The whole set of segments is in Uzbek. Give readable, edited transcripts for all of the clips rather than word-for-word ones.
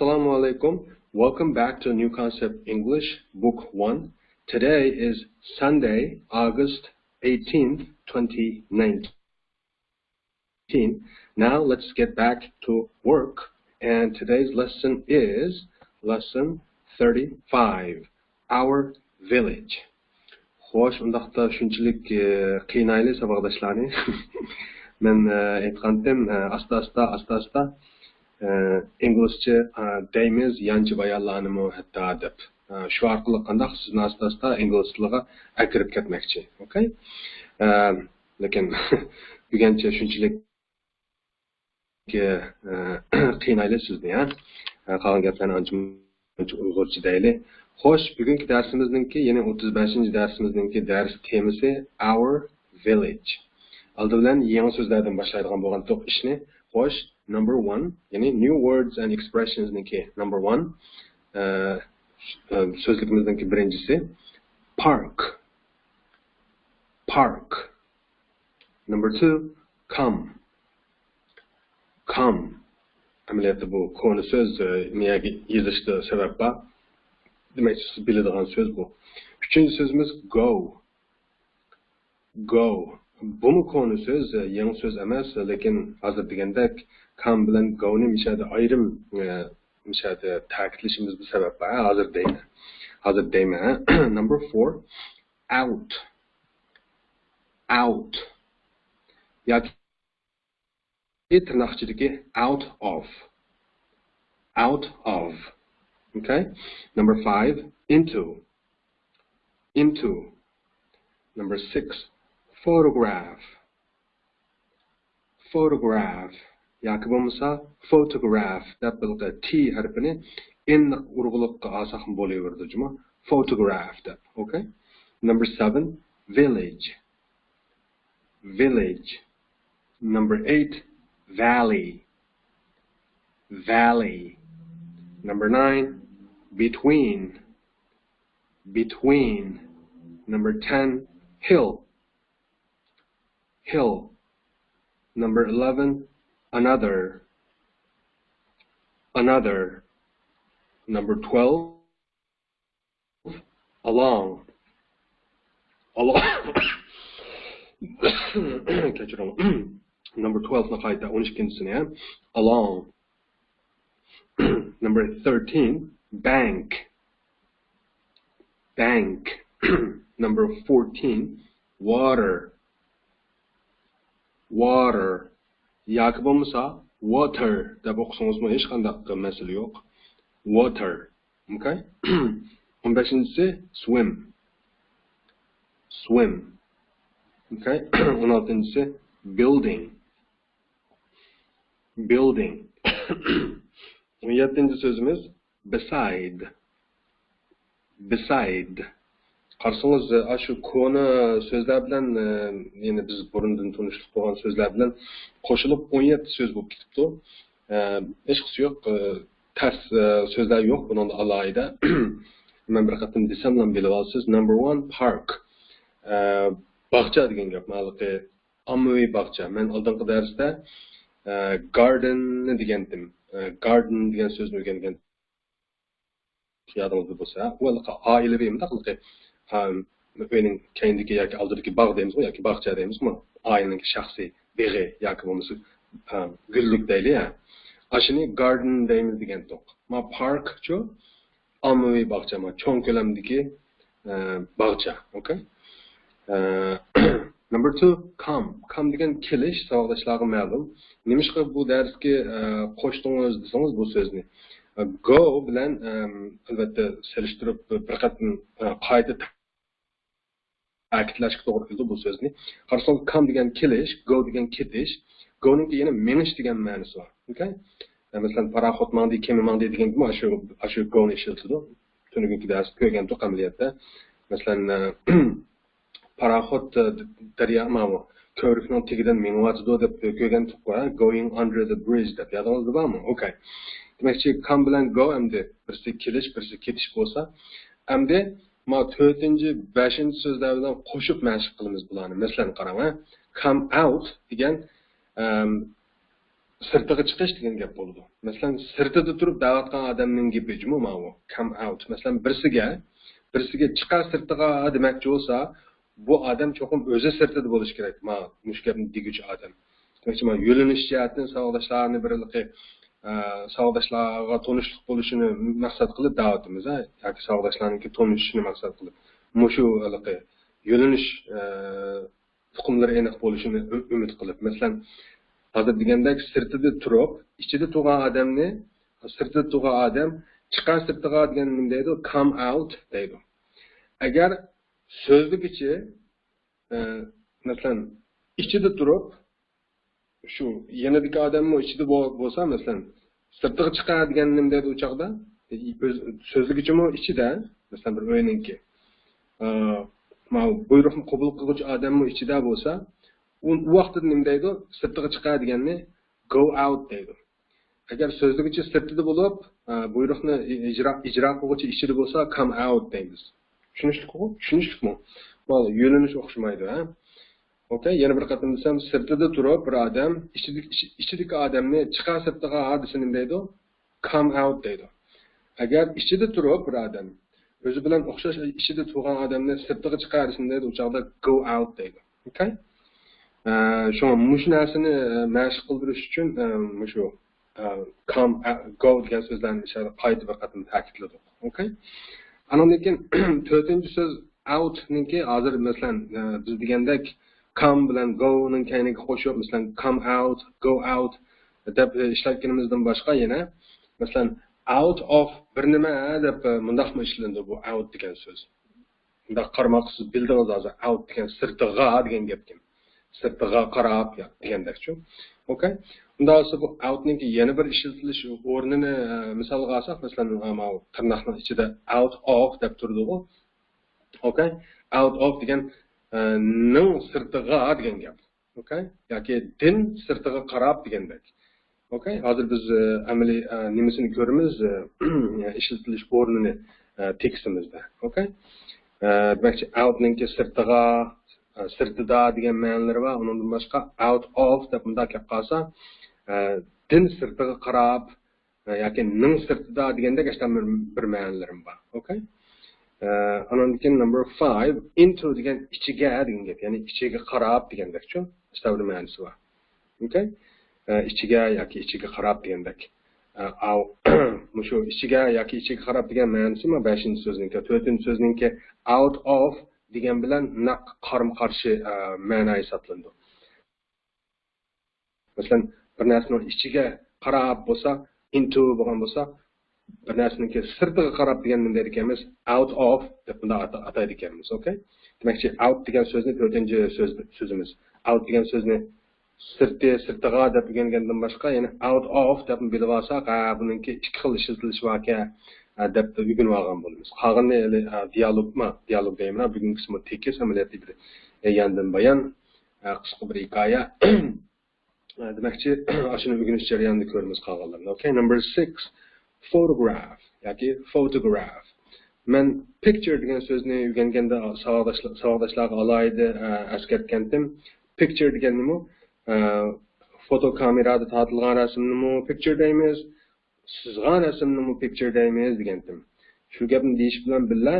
Assalamu alaikum. Welcome back to New Concept English, Book 1. Today is Sunday, August 18th, 2019. Now let's get back to work. And today's lesson is lesson 35, Our Village. Xo'sh, undaqda shunchalik qiynayli saboqdashlarni. Men aytgandim, asta-asta İngilizce deymiz, yangi bayonlarni hatta deb. Shu orqali qandaq sizni asta-asta ingliz tiliga akirib ketmoqchi. Okay? Lekin buguncha shunchalik qiynayli sizni, ha. Qolgan gaplarni ancha Uyg'urcha deyli. Xo'sh, bugungi darsimizningki, ya'ni 35-darsimizningki dars temasi Our Village. Aldı bilan yangi so'zlardan boshlaydigan bo'lgan ishni. Xo'sh, number 1, yani new words and expressions niki. Number 1, sözlükümüzdeki birincisi park. Park. Number 2, come. Come. Ameliyatı bu konu söz niye yazıştığı sebep var. Demek ki bildiğin söz bu. Üçüncü sözümüz go. Go. Bu mu konu söz, yeni söz emas, lekin hazır degandek come bilan go'ni mishada ayrim mishada ta'kidlashimiz bu sabab var. Hazır deyman. Number 4, out. Out. Yoki tirnoqchidagi out of. Out of. Okay? Number 5, into. Into. Number 6, photograph. Photograph. Yoki bo'lmasa photograph deb bildi. T harfini in urg'uliqqa olsam bo'laverdi, juma. Photograph deb. Okay? Number 7, village. Village. Number 8, valley. Valley. Number 9, between. Between. Number 10, hill. Hill. Number 11, another. Another. Number 12, along. Along. Number 12 naqayta 12-sini, along. Number 13, bank. Bank. Number 14, water. Water. Yoki bo'lmasa water deb o'qisangizmi hech qanday masala yo'q. Water. Okay? 15-si swim. Swim. Okay? 16-si building. Building. 17-ci sözümüz beside. Beside. Qarsangiz, shu konu so'zlar bilan, ya'ni biz burundan tanishib qolgan so'zlar bilan qo'shilib 17 so'z bo'lib ketibdi. Hech qisi yo'q, tas so'zlar yo'q buningda alohida. Men bir qatim desam ham bilib olasiz. Number 1, park. Bog'cha degan gap, ma'lumki ommaviy bog'cha. Men oldingi darsda garden degandim. Garden degan so'zni o'rgangan. Yodingizda bo'lsa, u oilaviy mudaqliqi uyning keyindagi yoki oldidagi bog' deymizmi yoki bog'cha deymizmi? Oilaning shaxsiy big'i yoki bo'lmasa gullik deyli, ya. Ashuni garden deymiz degan to'q. Ma park-chu ommaviy bog'cha, ma cho'ng ko'lamdagi bog'cha, okay? Number 2, come. Come degan kelish, savolashlarga ma'lum. Nimishqa bu darsga qo'shdingiz desangiz bu so'zni. Go bilan albatta selishtirib bir qatim qoida ta'kidlashga to'g'ri keldi bu so'zni. Qarsangiz come degan kelish, go degan ketish, go'ning yana menish degan ma'nosi bor. Okay? Masalan, paraxot mandi, kema mandi degan bu shu go'ni ishlatadi. Tunugungi dars ko'rgan to'q amaliyotda. Masalan, paraxot daryo ma'no ko'rikning tagidan menyapti deb ko'rgan to'q bor. Going under the bridge deb yodingizda bormi? Okay. Demakchi come bilan go hamda birisi kelish, birisi ketish bo'lsa, hamda ma 4-chi, 5-chi so'zlar bilan qo'shib mashq qilamiz bularni. Masalan, qarang, come out degan sirtiga chiqish degan gap bo'ldi. Masalan, sirtida turib da'vat qilgan odamning gapi jumi mana come out. Masalan, birisiga chiqar sirtiga demoqchi bo'lsa, bu odam cho'qim o'zi sirtida bo'lishi kerak. Mana mush gapni deguvchi odam. Demakchi, mana yo'linish jihatdan savolashlarni birligi savolashlarga tonishlik bo'lishini maqsad qilib da'vatimiz, yoki savolashlarningki tonishishini maqsad qilib mushu yo'linish hukmlari aniq bo'lishini umid qilib. Masalan, hozir degandek sirtida turib, ichida turgan odamni, sirtida turgan odam chiqar sirtiga degan nima deydi? Come out deydi. Agar so'zligichi masalan ichida turib shu yanadagi odamni ichida bo'lsa, masalan sirtiga chiqar degan nima deydi u chaqda? So'zligichimi ichida, masalan bir o'yinki buyruqni qabul qiluvchi odammi ichida bo'lsa, u vaqtda nima deydi? Sirtiga chiqar deganni go out deydi. Agar so'zligichi sirtida bo'lib, buyruqni ijro qiluvchi ichida bo'lsa, come out deymiz. Tushunishlikmi? Mana yo'linish o'xshamaydi, ha? Okay, yana bir qatim desam, sirtida turib bir odam ichidagi odamni chiqar sirtiga hadisi nima deydi? Come out deydi. Agar ichida turib bir odam o'zi bilan o'xshash ichida turgan odamni sirtiga chiqarishni deydi, u chaqda go out deydi. Okay? Shu mush narsani mashq qildirish uchun shu come go degan so'zlarni ishora qayta bir qatim ta'kidladik. Okay? Lekin to'rtinchi so'z out ningki hozir masalan biz degandek come bilan go ning kayniga qo'shib masalan come out, go out deb ishlatganimizdan boshqa yana masalan out of bir nima deb mundaqmi ishlandi bu out degan so'z. Bunda qarmoqsiz bildingiz hozir out degan sirtiga degan gapkim. Sirtiga qarab degandekchi. Okay? Unda esa bu out ningki yana bir ishlatilish o'rnini misolga olsak, masalan tirnoqning ichida out of deb turdi-ku. Okay? Out of degan ning sirtiga degan gap. Okay? Yoki din sirtiga qarab degandek. Okay? Hozir biz amaliy nimasini ko'ramiz, ishlatilish o'rnini tekstimizda. Okay? Demakchi out ningki sirtiga, sirtida degan ma'nolari va undan boshqa out of deb bunday kelib qolsa, din sirtiga qarab yoki ning sirtida deganda gashtan bir ma'nolarim bor. Okay? Anondan number 5 into degan ichiga degan gap, ya'ni ichiga qarab degandakchi, istavri ma'nosi bor. Okay? Ichiga yoki ichiga qarab degandek. Shu ichiga yoki ichiga qarab degan ma'nosi 5-so'zningki, 4-so'zningki out of degan bilan naq qarama-qarshi ma'no hisoblandi. Masalan, bir narsaning ichiga qarab bo'lsa, into bo'lgan bo'lsa, bir narsaning sirtiga qarab degan nima deydi ekanmiz? Out of deb bunda ataydi ekanmiz, okay? Demakchi out degan so'zni 4-so'zimiz. Out degan so'zni sirtiga deb o'rgangandan boshqa, ya'ni out of deb bilib olsak, buningki ikki xil ishlatilish voqea deb o'rganib olgan bo'lamiz. Qolgani dialog deyman, bugungi qismi tekis amaliyotli bir yandan bayon qisqa bir hikoya. Demakchi, shuni o'rganish jarayonida ko'ramiz qolganlarni. Okay, number 6 photograph yoki photograph. Men picture degan so'zni o'rganganda savodashlarga alohida eskartgandim. Picture degan nima? Fotokamerada tortilgan rasmni picture deymiz, sizgan rasmni picture deymiz degandim. Shu gapni deyish bilan birga,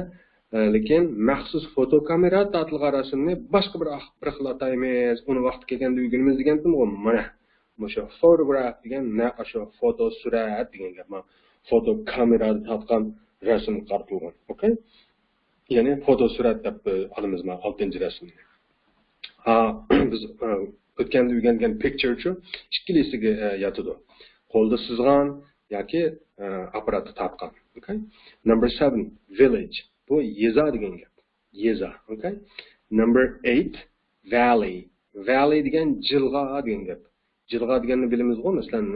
lekin maxsus fotokamera tortilgan rasmni boshqa bir xil ataymiz, uni vaqti kelganda o'rganamiz degandim. Mana o'sha photograph degan o'sha foto surat degan gap. Fotokamerada tortgan rasm tortilgan. Okay? Ya'ni foto surat deb olamiz 6-rasmni. Biz o'tganda o'rgangan picture-chu ikkilisiga yotadi. Qo'lda sizgan yoki apparatda tortgan. Okay? Number 7 village. Bu yeza degan gap. Yeza, okay? Number 8 valley. Valley degan jilg'a degan gap. Jilg'a deganni bilamiz-ku, masalan,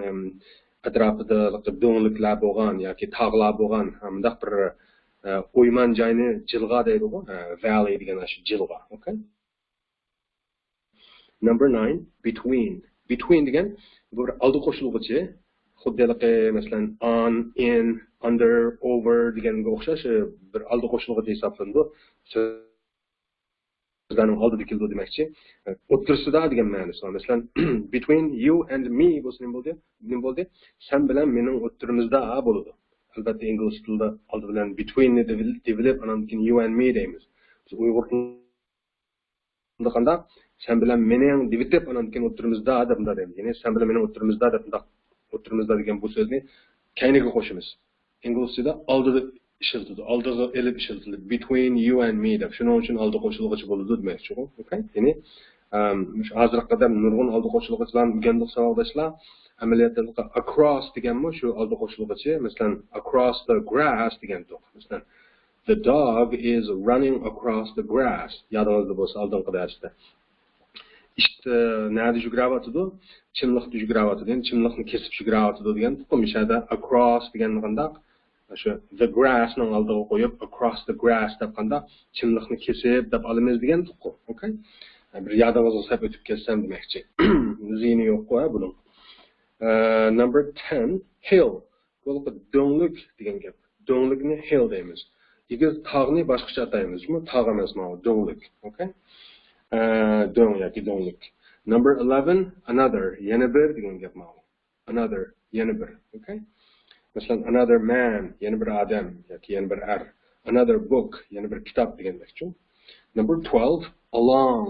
atrofida do'ngliklar bo'lgan yoki tog'lar bo'lgan, hamda bir o'yman joyni jilg'a deydi-ku. Valley degan shu jilg'a, okay? Number 9 between. Between degan bu bir oldi qo'shilg'ichi, xuddi masalan on, in, under, over deganga o'xshash bir oldi qo'shilg'ichi hisoblanadi. Sizlarning oldida keldi demakchi. O'tirsida degan ma'nosi bor. Masalan, between you and me bo'lsa nima bo'ldi? Sen bilan mening o'tirimizda bo'ladi. Albatta ingliz tilida oldi bilan between ni develop andan keyin you and me deymiz. Biz Uyg'ur tilida qanday sen bilan mening develop andan keyin o'tirimizda deb deymiz. Ya'ni sen bilan mening o'tirimizda deb o'tirimizda degan bu so'zni kayniga qo'shamiz. Ingliz tilida oldida ishlatiladi. Oldiga elib ishlatiladi. Between you and me deb. Shuning uchun oldi qo'shilg'ichi bo'ladi demoqchi. Okay? Ya'ni hozir qadar nurg'un oldi qo'shilg'ichilarni o'rgandik savoldoshlar. Amaliyotda across deganmi shu oldi qo'shilg'ichi. Masalan, across the grass degandik. Masalan, the dog is running across the grass. Yodingizda bo'lsa oldingi darsda. İşte nerede yuguravatdı? Chimliqda yuguravatdi. Yani chimliqni kesib yuguravatdi degan qo'mishada across deganligida shu the grassning oldiga qo'yib across the grass deb qanda chimliqni kesib deb olamiz degan to'qo. Okay? Bir yodingizga sap o'tib kelsam demoqchi. Ziyni yo'q-ku buning. Number 10, hill. Bu do'nglik degan gap. Do'nglikni hill deymiz. Egiz tog'ni boshqacha ataymizmi? Tog' emasmi, do'nglik. Okay? Dong yoki do'nglik. Number 11, another. Yana bir degan gap ma'lum. Another, yana bir. Okay? Masalan, another man, yana bir odam yoki yana bir er. Another book, yana bir kitob degandek-ku. Number 12, along.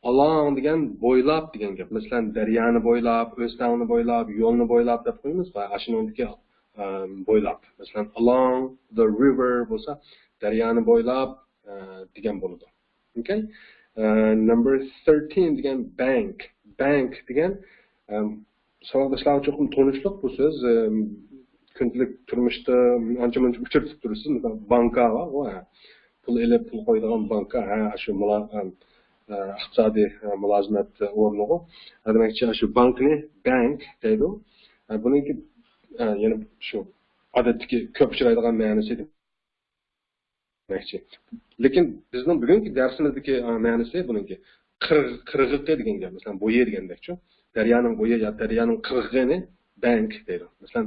Along degan bo'ylab degan gap. Masalan, daryoni bo'ylab, o'stangni bo'ylab, yo'lni bo'ylab deb qo'yamiz va ashnodagi bo'ylab. Masalan, along the river bo'lsa, daryoni bo'ylab degan bo'ladi. Okay? Number 13 degan bank. Bank degan savoldoshlar uchun tanishliq bu so'z. Kundalik turmushda ancha-muncha uchratib turasiz. Banka va pul elib pul qo'yadigan banka. Shu iqtisodiy mulozimat o'rniga. Demakchi shu bankni bank deydi. Buniki yana shu odatdagi ko'p uchraydigan ma'nosi demakchi. Lekin bizning bugungi darsimizdagi ma'nosi buniki qirg'iq degan gap. Masalan, bo'yi degandek-ku. Daryoning bo'yi yoki daryoning qirg'ig'ini bank deydi. Masalan,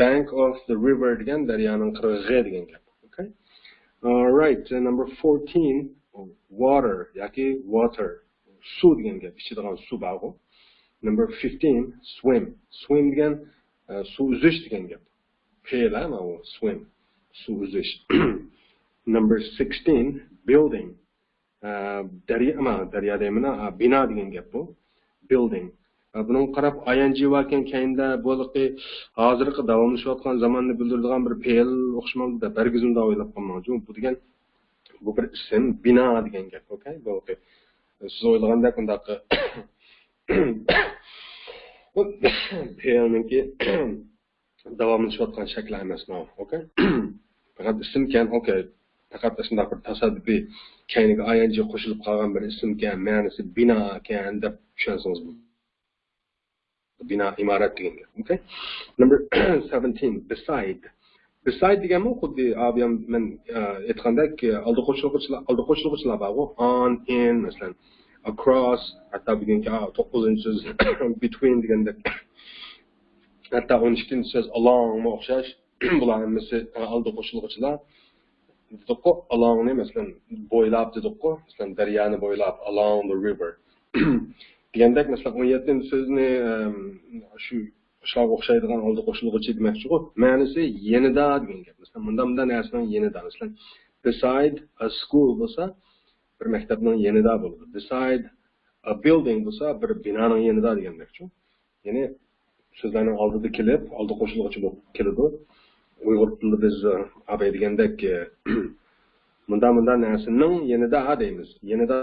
bank of the river degan daryoning qirg'ig'i degan gap. Okay? All right, number 14, water yoki water. Suv degan gap, ichadigan suv bor. Number 15, swim. Swim degan suv uzish degan gap. Fe'l u swim. Suv uzish. Number 16, building. Daryo deymina, bino degan gap bu. Building. Bunun qarab ing varken keyinda bo'liqi hozirgi davomlashayotgan zamonni bildiradigan bir fe'l o'xshamadi. Bergizimda o'ylab qolmoqchi. Bu degan bu bir ism, bino degan gap, okay? Bu siz o'ylaganda bundaq fe'lninki davomlashayotgan shakli emas, okay? Faqat ismkan, okay. Faqat shunday bir tasoddifiy keyingi ing qo'shilib qolgan bir ismkan, ma'nosi bino ekan deb tushunsangiz bu. Bina imarat degan gap. Okay? Number 17, beside. Beside deganmi xuddi abiyam men aytgandek oldi qo'shilg'ichlar bor. On, in, masalan, across, hatta bugungi 9-so'z between degandek. Hatta 12-so'z along ma o'xshash. Bular hammasi oldi qo'shilg'ichlar. Dedik-ku, alongni masalan bo'ylab dedik-ku, masalan daryoni bo'ylab along the river. Degandek masalan 17-so'zni shu shularga o'xshaydigan oldi qo'shilg'ichi demoqchi-ku. Ma'nosi yenida degan gap. Masalan, bunda narsaning yenida. Masalan, beside a school bo'lsa, bir maktabning yenida bo'ladi. Beside a building bo'lsa, bir binoning yenida degandek-ku. Ya'ni so'zlarning oldida kelib, oldi qo'shilg'ichi bo'lib keladi. Uyg'ur tilida biz abay degandek bunda narsaning yenida deymiz. Yenida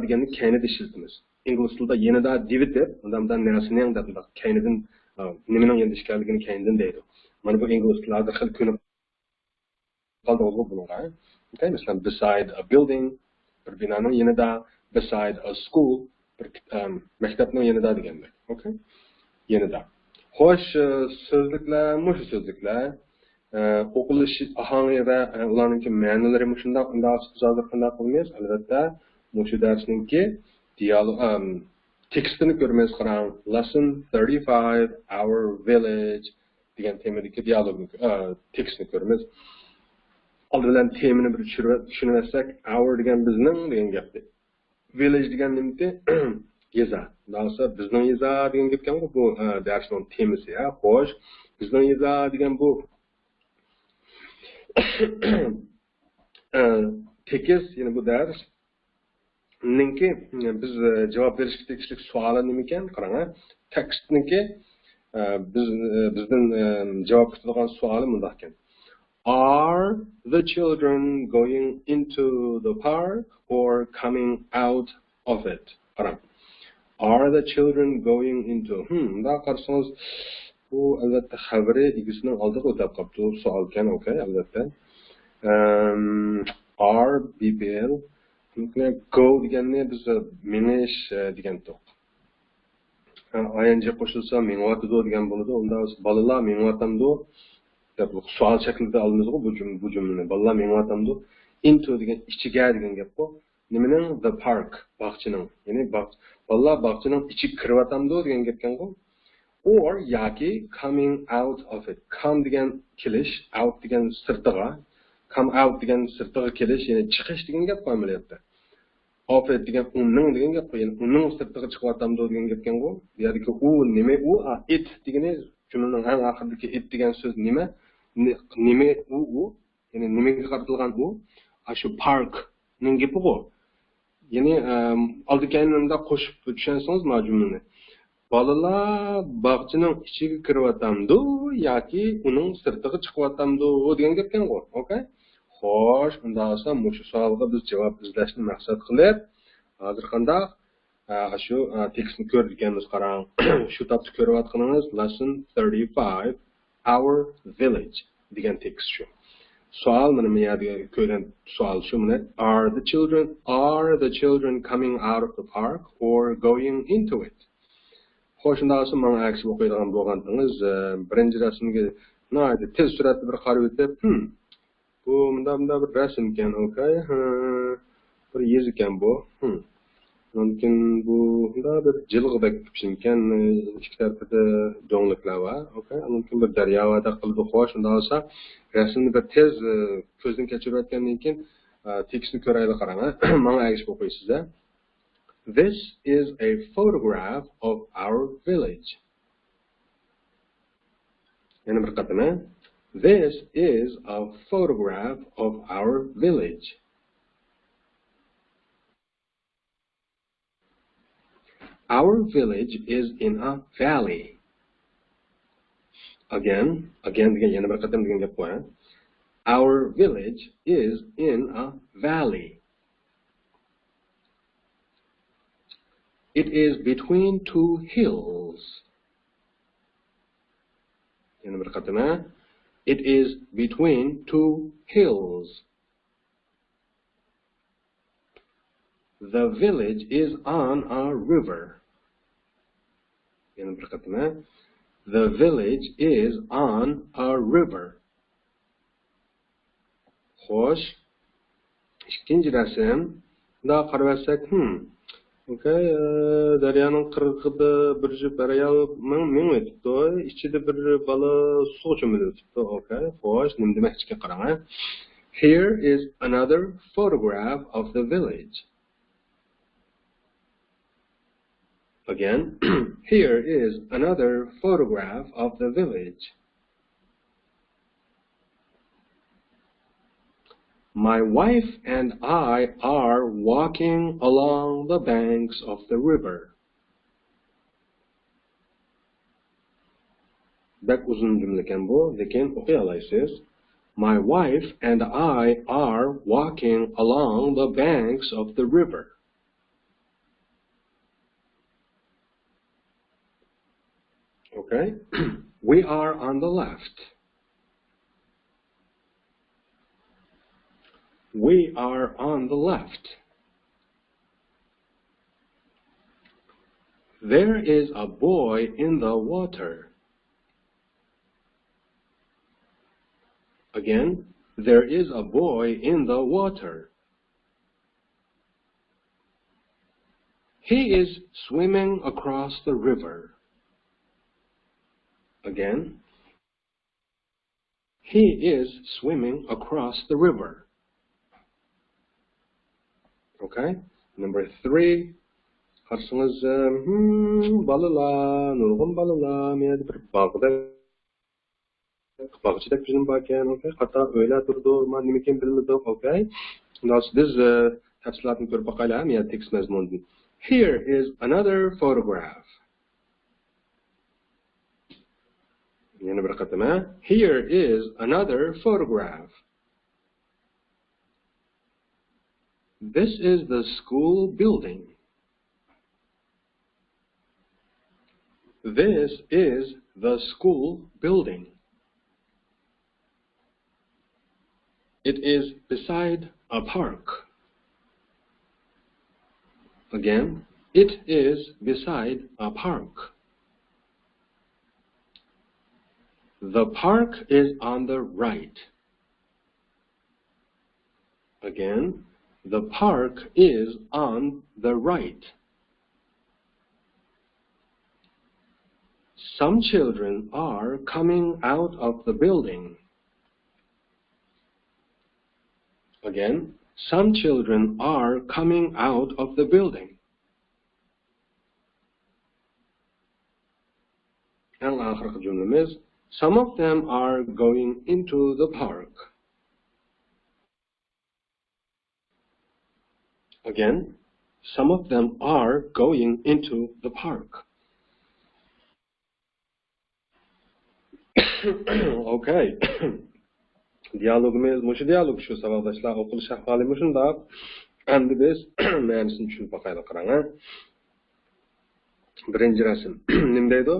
deganni kaynida ishlatamiz. Ingliz tilida yenida divid deb, undan narsaning deb kaynidan nimaning endi ishkanligini kaynidan deydi. Mana bu ingliz tilida xil ko'nib qoldi bunga. Okay, masalan, beside a building, bir binoning yenida, beside a school, bir maktabning yenida degandek. Okay? Yenida. Xo'sh, so'zliklar, mush so'zliklar o'qilish ahangi va ularning ma'nolari shunday hozir qanday qilmaymiz? Albatta, mush darsningki dialog tekstini ko'rmaymiz. Qarang, lesson 35, our village degan temadagi dialogni tekstni ko'ramiz. Aldı bilen temini bir düşünüversek, our degan bizning degan gapdi. Village degan nimti yeza. Daha bizning yeza degan gapkan bu darsning temisi ya. Xo'sh, bizning yeza degan bu tekis, ya'ni bu ders ninki biz javob berishga tegishli savoli nima ekan? Qarang, tekstniki bizdan javob kutadigan savoli bunday ekan. Are the children going into the park or coming out of it? Qarang. Are the children going into? Da qarsangiz bu albatta xabari igisining oldiga o'tib qolibdi. Savol ekan, okay, albatta. Are BPL go deganni biz minish degan to'q. ING qo'shilsa mengavatdi degan bo'ladi. Unda bolalar mengavatdi deb savol shaklida olinadi bu jumlani. Bolalar mengavatdi into degan ichiga degan gap bu. Nimaning the park bog'chining, ya'ni bolalar bog'chining ichiga kiryapti degan gapkan bu. Or yoki coming out of it. Come degan kelish, out degan sirtiga. Come out degan sirtiga kelish, ya'ni chiqish degan gap qo'yilyapti. Of it degan unning degan gap qo'yilgan. Unning sirtiga chiqyapti degan gapkan bu. Yoki u nima u it degani jumlaning eng oxiridagi it degan so'z nima? Nima u, ya'ni nimaga qaratilgan u? Shu park ning gapi bu. Ya'ni oldinda qo'shib tushunsangiz mana jumlani. Bolalar bog'chining ichiga kiryapti yoki uning sirtiga chiqyapti degan gapkan bu. Okay? Xo'sh, unda bo'lsa shu savolga biz javob izlashni maqsad qilib, hozir qanday shu tekstni ko'rganmiz, qarang. Shu topda ko'rayotganingiz lesson 35 our village degan tekst shu. Savol mana bu yerda ko'rgan savol shu mana are the children coming out of the park or going into it? Xo'sh, unda bo'lsa men aks o'qiydigan bo'lganingiz birinchi rasmga nihoyatda tez suratda bir qarab o'tib, bu bunda bir rasm ekan, okay? Bir yez ekan bu. Mumkin bu bunda bir jilg'idek ekan, ikki tarafida do'ngliklar bor, okay? Mumkin bir daryovada qildi, xo'sh, unda bo'lsa rasmni bir tez ko'zdan kechirayotgandan keyin tekstni ko'raylik, qarang. Menga aytib o'qiysiz. This is a photograph of our village. Yana bir qatam. This is a photograph of our village. Our village is in a valley. Again degan yana bir qatam degan gap bor. Our village is in a valley. It is between two hills. Yana bir qatam. It is between two hills. The village is on a river. The village is on a river. Xo'sh, ikkinchi rasm. Da qarasak, okay, daryoning qirg'ida bir jup ayol men o'tibdi, ichida bir bola suv cho'milib o'tibdi, okay. Xo'sh, nima demoqchiga qarang. Here is another photograph of the village. Again, here is another photograph of the village. My wife and I are walking along the banks of the river. Bak uzun cümle ekan bu, lekin o'qiy olasiz. My wife and I are walking along the banks of the river. Okay? We are on the left. We are on the left. There is a boy in the water. Again, there is a boy in the water. He is swimming across the river. Again, He is swimming across the river. Okay? Number 3. Qarşınız balalar, nurgun balalar, meyde bir bağda bağçıdak bizim bakan, okay? Hatta öyle durdu, men nima ekan bilmadim, okay? Now this tafsilatni ko'rib boqaylar, men tekst mazmunini. Here is another photograph. Yana bir qatama. Here is another photograph. This is the school building. This is the school building. It is beside a park. Again, it is beside a park. The park is on the right. Again, the park is on the right. Some children are coming out of the building. Again, some children are coming out of the building. And آخر cümlemiz, some of them are going into the park. Again, some of them are going into the park. Okay. Diyalogimiz, mushu diyalog shu savoldoshlar o'qilish ahvoli shundoq. Endi biz ma'nosini tushunib boqaylik, qarang. Birinchi rasm. Nima deydi?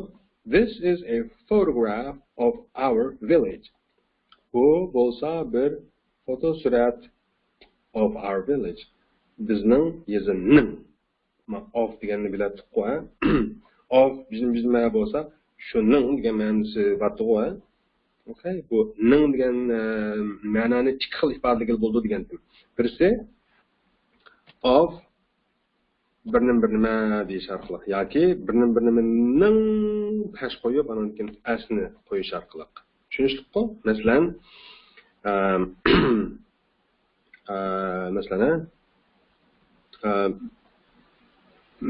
This is a photograph of our village. Bu bo'lsa bir fotosurat of our village. Bizning yezimning. Of deganni bilasiz qo'y. Of bizim bo'lsa, shuning degan ma'nosi batg'o. Okay, bu ning degan ma'noni ikki xil ifodalagan bo'ldi degandim. Birisi of bir-nima deyish orqali yoki bir-nimining pash qo'yib, undan keyin asni qo'yish orqali. Tushunishlikmi? Masalan,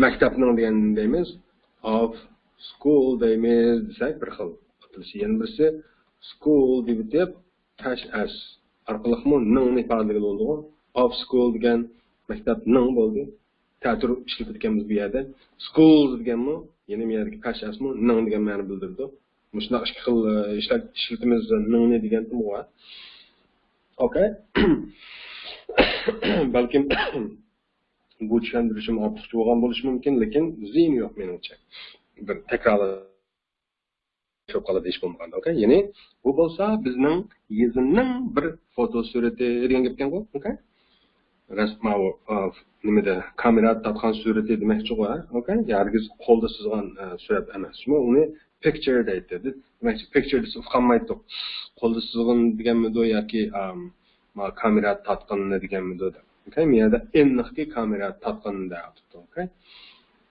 maktabning degan deymiz, of school deymiz desak bir xil. Yana birisi school deb pash as orqali ning ifodalagan bo'ldi. Of school degan maktab ning bo'ldi. Ta'tir ishlatib o'tganmiz bu yerda. Schools deganmi, yana bu yerdagi pash asmi ning degan ma'no bildirdi. Shunday ikki xil ishlatimiz ningni degandim bor. Okay. Balkim bu tushuntirishim ortiqcha bo'lgan bo'lishi mumkin, lekin ziyn yo'q menimcha. Bir takrorlashib qoladi ish bo'lmagan, okay? Ya'ni bu bo'lsa bizning yezimning bir fotosurati degan gapkan-ku, okay? Rasmov nimada kamera tatgan surati demoqchi qo'y, okay? Yargiz qo'lda chizgan surat emas. Uni picture deydi. Demakchi picture desa uqolmaydi. Qo'lda chizgan deganmi yoki kamera tatgan deganmi dedi. Okay? Miyada enniqki kamera tatgan deyapti, okay?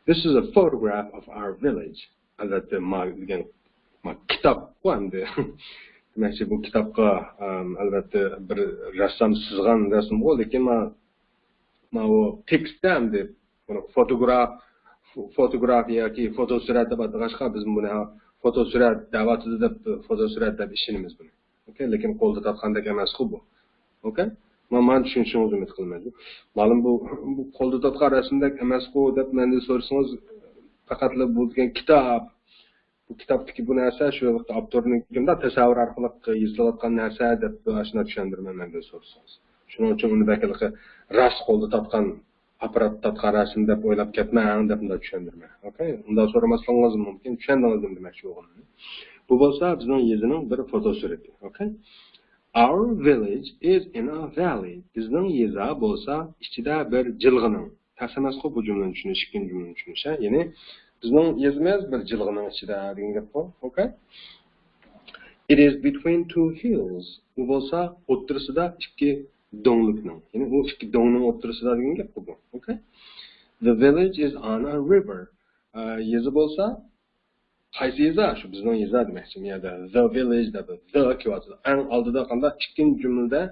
This is a photograph of our village. Albatta degan kitob qo'yamdi. Demakchi bu kitobga albatta bir rassom chizgan rasm bo'l, lekin o tekstdan deb buni fotograf yoki fotosurat deb atashqa biz buni fotosurat da'vatida deb fotosurat deb ishlaymiz buni. Okay? Lekin qo'lda tatgandek emas-ku bu. Okay? Men tushunishingizni umid qilmayman. Ma'lum bu qo'lda tatgan rasmdek emas-ku deb mendan so'rasangiz, faqat bu degan kitob. Bu kitobdagi bu narsa shu vaqtda avtorning kimda tasavvur orqali yozilayotgan narsa deb shuni tushundirman mendan so'rasangiz. Shuning uchun uni bakilqi ras qo'lda tatgan apparat tatgan rasm deb o'ylab ketmang deb unda tushundirman. Okay? Undan so'ramasligingiz mumkin, tushundingiz demoqchi bo'lganim. Bu bo'lsa bizning yezining bir fotosurati. Okay? Our village is in a valley. Bizning yeza bo'lsa ichida bir jilg'ining. Tasamasqo bu jumlani tushunish, ikkinchi jumlani tushunish. Ya'ni bizning yezimiz bir jilg'ining ichida degan gap bor. Okay? It is between two hills. Bu bo'lsa o'ttirisida ikki donglikning. Ya'ni u ikki dongning o'ttirisida degan gap bu. Okay? The village is on a river. Yezi bo'lsa Qaysi yeza? Shu bizning yeza demoqchi. Bu yerda the village deb the kelyapti. Eng oldida qanday ikkinchi jumlada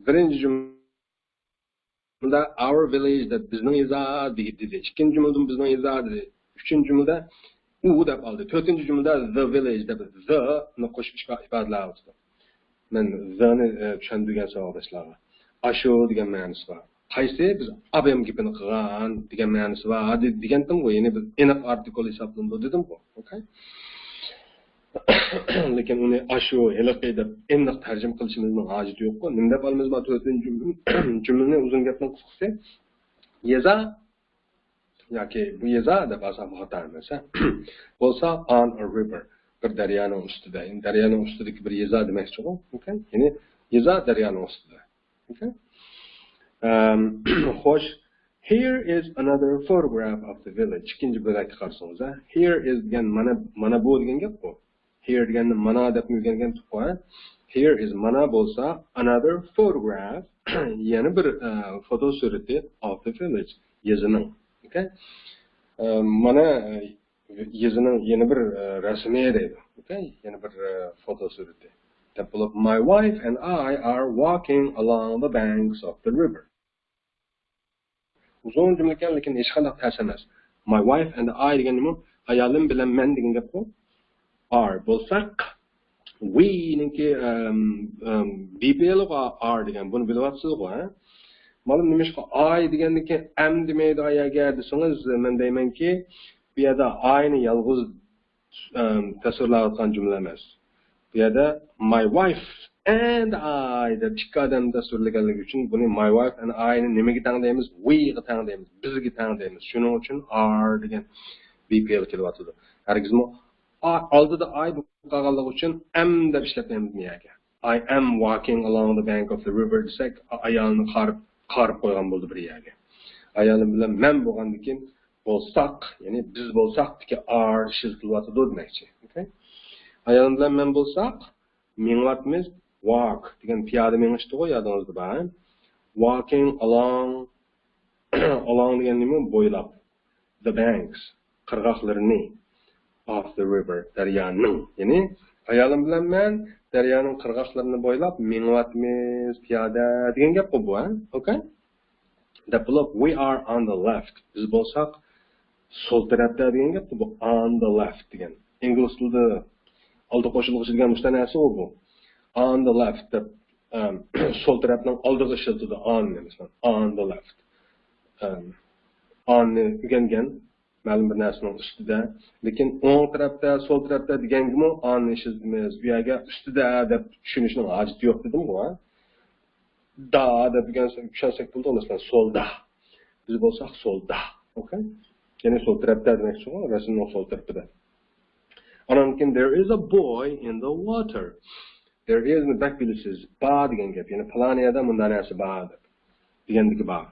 birinchi jumlada our village deb bizning yeza dedi. Ikkinchi jumlada bizning yeza dedi. Uchinchi jumlada u deb oldi. To'rtinchi jumlada the village deb the ni qo'shib ifodalayapti. Men the ni tushundirgan savoldoshlarga. Ashu degan ma'nosi bor. Qaysi biz abem gapini qilgan degan ma'nosi bor degandim ku, ya'ni biz aniq artikul hisoblanadi dedim-ku, okay? Lekin uni ashu hiliqi deb aniq tarjima qilishimizning hojati yo'q-ku. Nima deb olamiz bu to'rtinchi jumlani uzun gapning qisqasi yeza yoki bu yeza deb asab xato emas. Bo'lsa on a river, bir daryoning ustida. Endi daryoning ustidagi bir yeza demakchi-ku, okay? Ya'ni yeza daryoning ustida. Okay? Xo'sh, here is another photograph of the village. İkinci bölekni qarasangiz, here is degan mana bu degan gap bu. Here deganni mana deb yurgan to'g'ri. Here is mana bo'lsa another photograph, yana bir foto surati of the village, yezining. Okay? Mana yezining yana bir rasmi deydi. Okay? Yana bir foto surati. My wife and I are walking along the banks of the river. Uzun cümle ekan, lekin hech qanday ta'sir emas. My wife and I degan nima? Ayolim bilan men degan gap bu. Are bo'lsaq, we niki BPL are degan buni bilyapsiz-ku, ha? Ma'lum nimashqa I deganniki am demaydi agar desangiz, men deymanki, bu yerda I ni yolg'iz tasvirlayotgan jumla emas. Bu yerda my wife and I deb ikki odam tasvirlaganligi uchun buni my wife and I ni nimaga tanglaymiz? We ga tanglaymiz, bizga tanglaymiz. Shuning uchun are degan BPL kelyapti. Hargizmi oldida I qolganligi uchun am deb ishlatmaymiz niyaga. I am walking along the bank of the river desak, ayolni qarib qo'ygan bo'ldi bir yerga. Ayolim bilan men bo'lgandan keyin bo'lsaq, ya'ni biz bo'lsaq ki are ishlatilyapti demakchi. Okay? Ayolim bilan men bo'lsaq, mingyapmiz walk degan piyoda mengishdi-ku, yodingizda bor. Walking along along degan nima? Bo'ylab. The banks, qirg'oqlarini of the river, daryoning. Ya'ni ayolim bilan men daryoning qirg'oqlarini bo'ylab mingyapmiz piyoda degan gap bu, ha? Okay? We are on the left. Biz bo'lsaq sol tarafda degan gap bu, on the left degan. Ingliz tilida oldi qo'shilgan mustanasi bu. On the left deb sol tarafdan oldiga ishlatadi on demasman. On the left. On degan ma'lum bir narsaning ustida, lekin o'ng tarafda, sol tarafda degangimi on ishlatamiz. Bu yerga ustida deb tushunishning hojati yo'q dedim-ku, ha? Da deb tushunsak bo'ldi, masalan, solda. Biz bo'lsak solda. Okay? Ya'ni sol tarafda demakchi, rasmning sol tarafida. Anankin there is a boy in the water. There is in the back bilasiz ba degan gap. Ya'ni planiyada bunday narsa bor deb. Degandiki bor.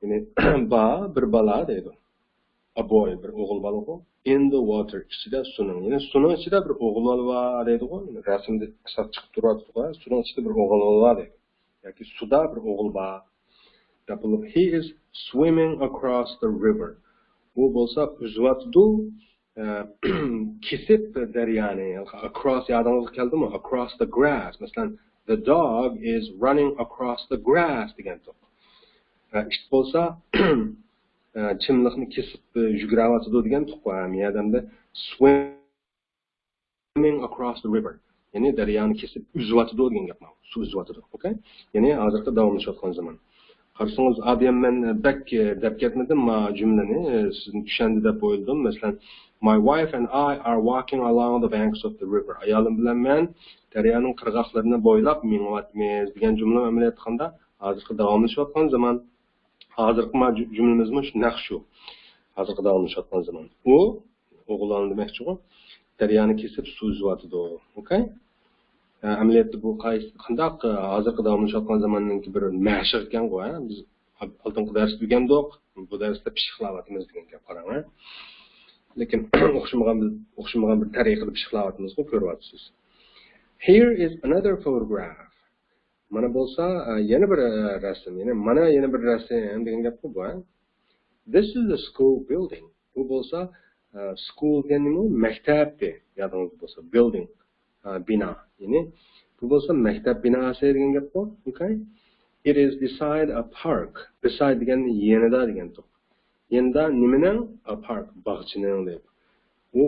Ya'ni ba bir bala deydi. A boy bir o'g'il bola in the water ichida suning. Ya'ni suning ichida bir o'g'il bola bor deydi-ku. Rasmda hisob chiqib turadi-ku. Suning ichida bir o'g'il bola bor deydi. Yoki suda bir o'g'il bor. He is swimming across the river. Bu bo'lsa uzyapti kesib daryoni, across yodingizga keldimi? Across the grass. Masalan, the dog is running across the grass degan to'q. Ish bo'lsa chimliqni kesib yuguryapti degan to'q. Men odamda swimming across the river. Ya'ni daryoni kesib uzyapti degan gap bu. Suv uzyapti, okay? Ya'ni hozirda davomlashayotgan zaman. Qarsangiz, adem men bak deb ketmadim ma jumlani, sizni tushundi deb o'yladim. Masalan, my wife and I are walking along the banks of the river. Ayolim bilan men daryoning qirg'oqlarini bo'ylab mingyapmiz degan jumla amaliyot qilganda hozirgi davomlashayotgan zaman. Hozirgi jumlamizmi shu. Hozirgi davomlashayotgan zaman. U o'g'illar demakchi-ku, daryoni kesib suv uzyapti. Okay? Amaliyotda bu qandaq hozirgi davomlashayotgan zamonning bir mashq ekan-ku, ha? Biz oldingi darsda o'rgandik, bu darsda pishiqlayapmiz degan gap qarang, ha? Lekin o'xshamagan bir tariqada pishiqlayapmiz-ku, ko'ryapsiz. Here is another photograph. Mana bo'lsa, yana bir rasm, mana yana bir rasm degan gap bu, ha? This is a school building. Bu bo'lsa, school degani nima? Maktab de, yodingizda bo'lsa, building, bino. Ya'ni bu bo'lsa maktab binosi degan gap bu. Okay? It is beside a park. Beside degani yanida degan to'q. Yanida nimaning? A park, bog'chining deb. U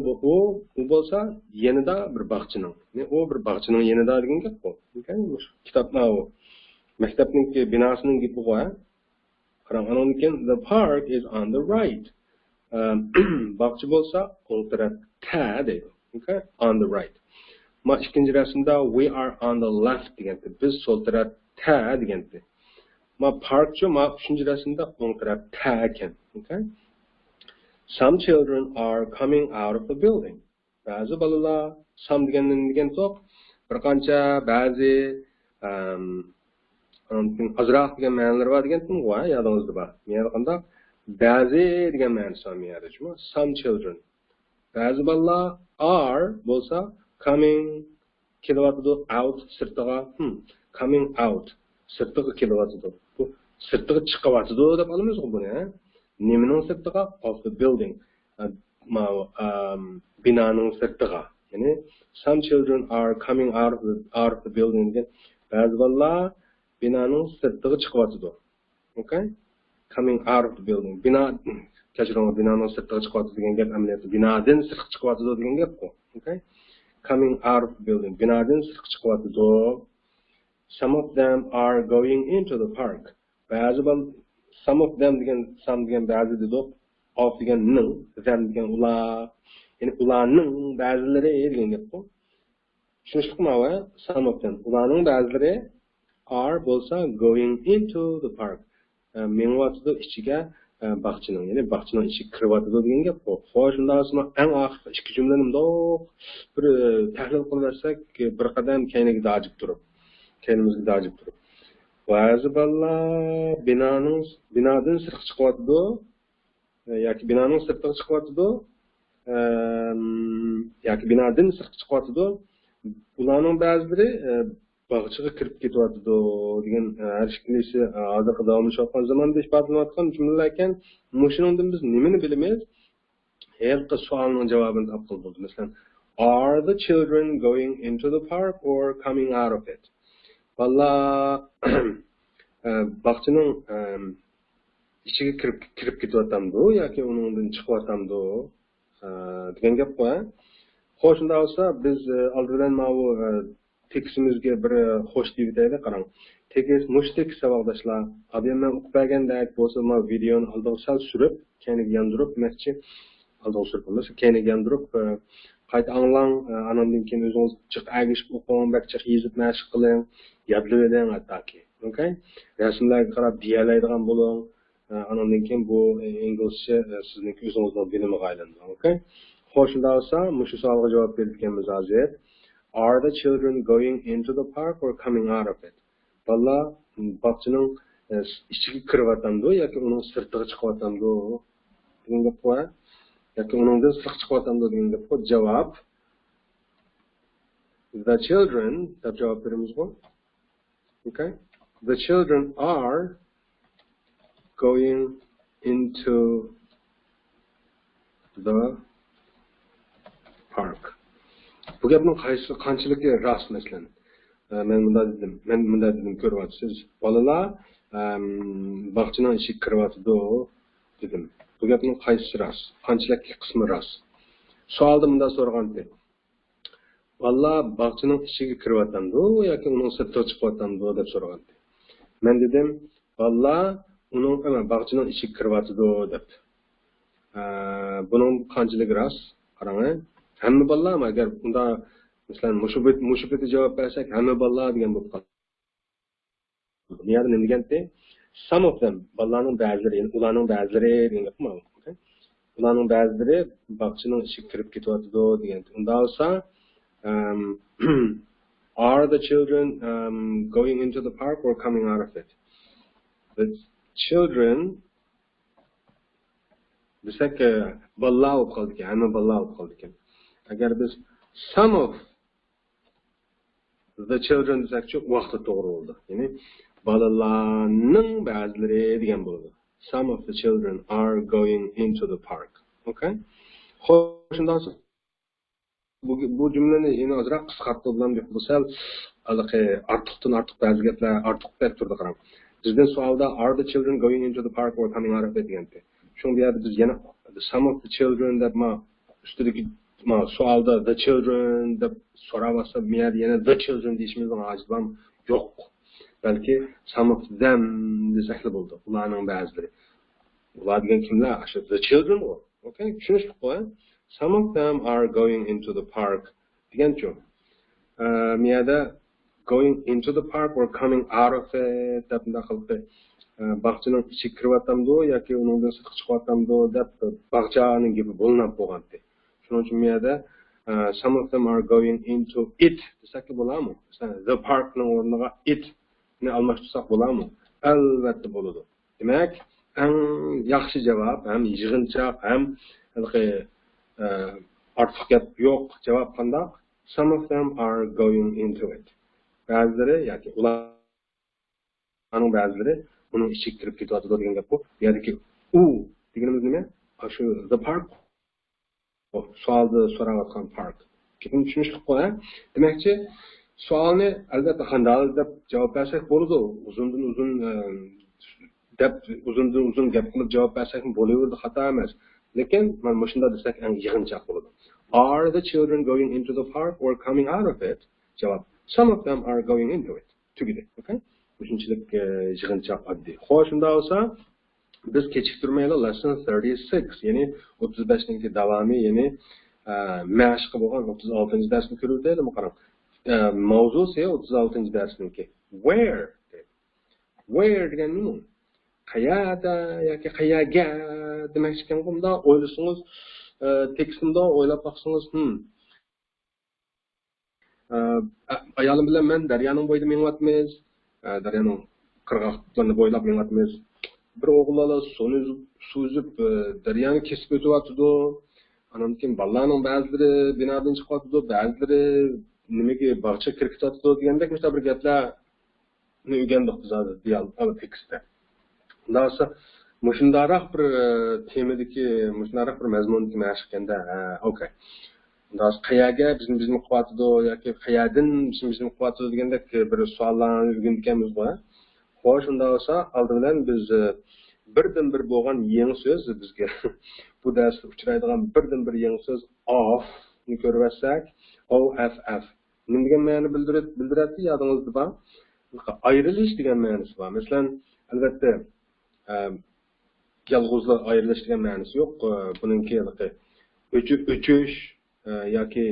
bo'lsa yanida bir bog'chining. Ya'ni u bir bog'chining yanida degan gap bu. Okay? Kitobda u maktabning binosining gapi bu. Qarang, anonkin the park is on the right. Bog'chi bo'lsa o'ng tarafda deydi. Okay? On the right. Ma ikkinchi rasmda we are on the left deganda biz so'l tarafda deganda. Ma parkchi ma uchinchi rasmda o'ng tarafda ekan. Okay? Some children are coming out of the building. Ba'zi bolalar some degan to'q bir qancha ba'zi azroq degan ma'nolar bor degan to'g'ri, yodingizda bor. Men qanday ba'zi degan ma'nosi bor. Some children. Ba'zi bolalar are bo'lsa coming kelyapti out sirtiga. Coming out sirtiga kelyapti. Bu sirtiga chiqyapti deb olamiz buni. Nimaning sirtiga? Of the building. Binoning sirtiga. Ya'ni some children are coming out of the building degan. Ba'zi bolalar binoning sirtiga chiqyapti. Okay? Coming out of the building. Binoning sirtiga chiqyapti degan gap amaliyotda binodan sirtga chiqyapti degan gap bu. Okay? Coming out of the building. Binodan sirtga chiqyapti. Some of them are going into the park. Some of them degan ba'zi dedi. Of degan ning, them degan ular. Ya'ni ularning ba'zilari degan gap bu. Tushunishlikmi? Some of them. Ularning ba'zilari are bo'lsa going into the park. Mengyapti ichiga bog'chining, ya'ni bog'chining ichiga kiryapti degan gap bu. Xo'sh, undan so'ng eng oxirgi ikki jumlani bundoq bir tahlil qilsak, bir qadam keyinga dajib turib. Ba'zi bolalar binodan sirtga chiqyapti, yoki binoning sirtiga chiqyapti, yoki binodan sirtga chiqyapti. Ularning ba'zilari bog'chaga kirib ketyapti degan har ikkalisi hozirgi davomlashayotgan zamonda ifodalanayotgan jumlalar ekan. Shuningdan biz nimani bilamiz? Har bir savolning javobini topib bo'ldi. Masalan, are the children going into the park or coming out of it? Vallahi bog'chaning ichiga kirib ketyapti yoki uningdan chiqyapti degan gap bor. Xo'sh, unda bo'lsa biz oldindan bu tekstimizga bir xo'sh deydi, qarang. Tekst mushtek savoldoshlar. Abiyman o'qib bergandek bo'lsa, men videoni oldiga sal surib, keyinga yondirib, demakchi, oldiga surib bo'lsa, keyinga yondirib, qayta anglang, anondan keyin o'zingiz chiq agishib o'qing, bakchiq yezib mashq qiling, yodlab oling hattoki. Okay? Rasmlarga qarab diyalaydigan bo'ling. Anondan keyin bu inglizcha sizning o'zingizning bilimiga aylandi. Okay? Xo'sh, unda bo'lsa, mushu savolga javob berganmiz hozir. Are the children going into the park or coming out of it? Valla bog'chining ichiga kiryapti yoki uning sirtiga chiqyapti degan gap bor. Yoki uningdan sirtga chiqyapti degan gap bor. Javob the children deb javob beramiz bu. Okay? The children are going into the park. Bu gapning qanchalik rost masalan. Men bunda dedim ko'ryapsiz. Bolalar bog'chaning ichiga kiryapti dedim. Bu gapning qaysi rost? Qanchalik qismi rost? Savolda bunda so'ragandi. Bolalar bog'chaning ichiga kiryapti yoki uning sirtiga chiqyapti deb so'ragandi. Men dedim, bolalar uning bog'chaning ichiga kiryapti deb. Buning qanchalik rost? Qarang. Hamma bolalar agar unda masalan mushu bitta javob bersak, hamma bolalar degan bo'lib qoladi. Bu yerda nima deganda? Some of them, bolalarning ba'zilari, ularning ba'zilari degan gap ma'lum. Ularning ba'zilari bog'chaning ichiga kirib ketyapti degan. Unda olsa are the children going into the park or coming out of it? The children desak bolalar bo'lib qoldi ekan, hamma bolalar bo'lib qoldi ekan. Agar biz some of the children desakchi vaqti to'g'ri bo'ldi. Ya'ni bolalarning ba'zilari degan bo'ldi. Some of the children are going into the park. Okay? Xo'sh, shundan so'ng bu cümleni yine azıcık kısaltı bilan deb bo'lsa, ortiqdan ortiq ba'zi gaplar ortiq deb turdi qarang. Bizden sualda are the children going into the park or coming out of it degandi. Şunu bir biz yana some of the children that ma üstüdeki ma sualda the children deb so'ravasa, men yana the children deyishimizning hojati yo'q. Balki some of them desek bo'ldi. Ularning ba'zilari. Ular degan kimlar? Shu the children o. Okay, tushunishli qo'y. Some of them are going into the park. Deganchu. Miyada going into the park or coming out of it deb naqildi. Bog'chaning ichiga kiryaptamdi yoki undan sirtqa chiqyaptamdi deb bog'chaning gapi bo'linib bo'lgandi. Shuning uchun miyada some of them are going into it desak bo'ladimi? The parkning o'rniga it ni almashtirsak bo'ladimi? Albatta bo'ladi. Demak, eng yaxshi javob ham yig'inchoq ham ortiq gap yo'q javob qanday? Some of them are going into it. Ba'zilari yoki ularning ba'zilari uning ichiga kirib ketyapti degan gap bu. Yoki u deganimiz nima? Shu the park. Savolda so'rayotgan park. Keyin tushunishli qo'ya. Demakchi, savolni albatta qanday deb javob bersak bo'ladi. Uzun gap qilib javob bersak bo'laveradi, xato emas. Lekin men shunda desak eng yig'inchoq bo'ladi. Are the children going into the park or coming out of it? Javob. Some of them are going into it. Tugidi. Okay? Shunchalik yig'inchoq oddiy. Xo'sh, shunda bo'lsa, biz kechiktirmaylik lesson 36, ya'ni 35-ningki davomi, ya'ni mashq bo'lgan 36-darsni ko'ruvdaydi, qarang. Mavzusi 36-darsniki. Where degan nima? Qayerda yoki qayerga demak ekan, bunda o'ylasangiz, tekstda o'ylab baqsangiz, ayolim bilan men daryoning bo'yida menyapmiz. Daryoning qirg'oqlarini bo'ylab menyapmiz. Bir o'g'illar suzib daryoni kesib o'tyapti. Anamkin balalarning ba'zilari binodan chiqyapti, ba'zilari nimaga bog'cha kirib ketyapti degandek mana bir gaplarni o'rgandik biz hozir tekstda. Ndasa mushundaroq bir temadagi, mushundaroq bir mazmundagi mashq ekanda, okay. Ndasa qayerga bizni qilyapti yoki qayerdan bizni qilyapti degandek bir savollarni o'rganganmiz bu. Xo'sh, unda bo'lsa, oldindan biz birdan bir bo'lgan yangi so'z bizga bu darsda uchraydigan birdan bir yangi so'z of ni ko'rsak, off. Nima degan ma'no bildiradi? Yodingizda bor? Ayrilish degan ma'nosi bor. Masalan, albatta yolg'izlar ayrilish degan ma'nosi yo'q. Buningki o'chish yoki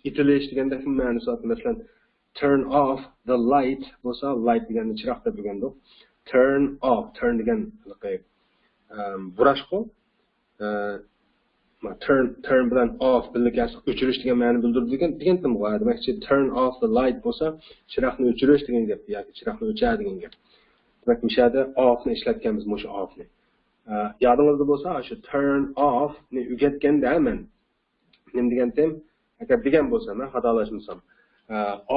itilish degandek ma'nosi bor. Masalan, turn off the light bo'lsa, light degan chiroq deb bilgandik. Turn off, turn degan burashqo. Turn bilan off birlikasi o'chirish degan ma'no bildiradigan bu. Demakchi, turn off the light bo'lsa, chiroqni o'chirish degan gap yoki chiroqni o'chir degan gap. Demak, mishada off ni ishlatganmiz, mushu off ni. Yodingizda bo'lsa, shu turn off ni o'rgatganda men nima deganim, agar degan bo'lsam, men xatolashmasam,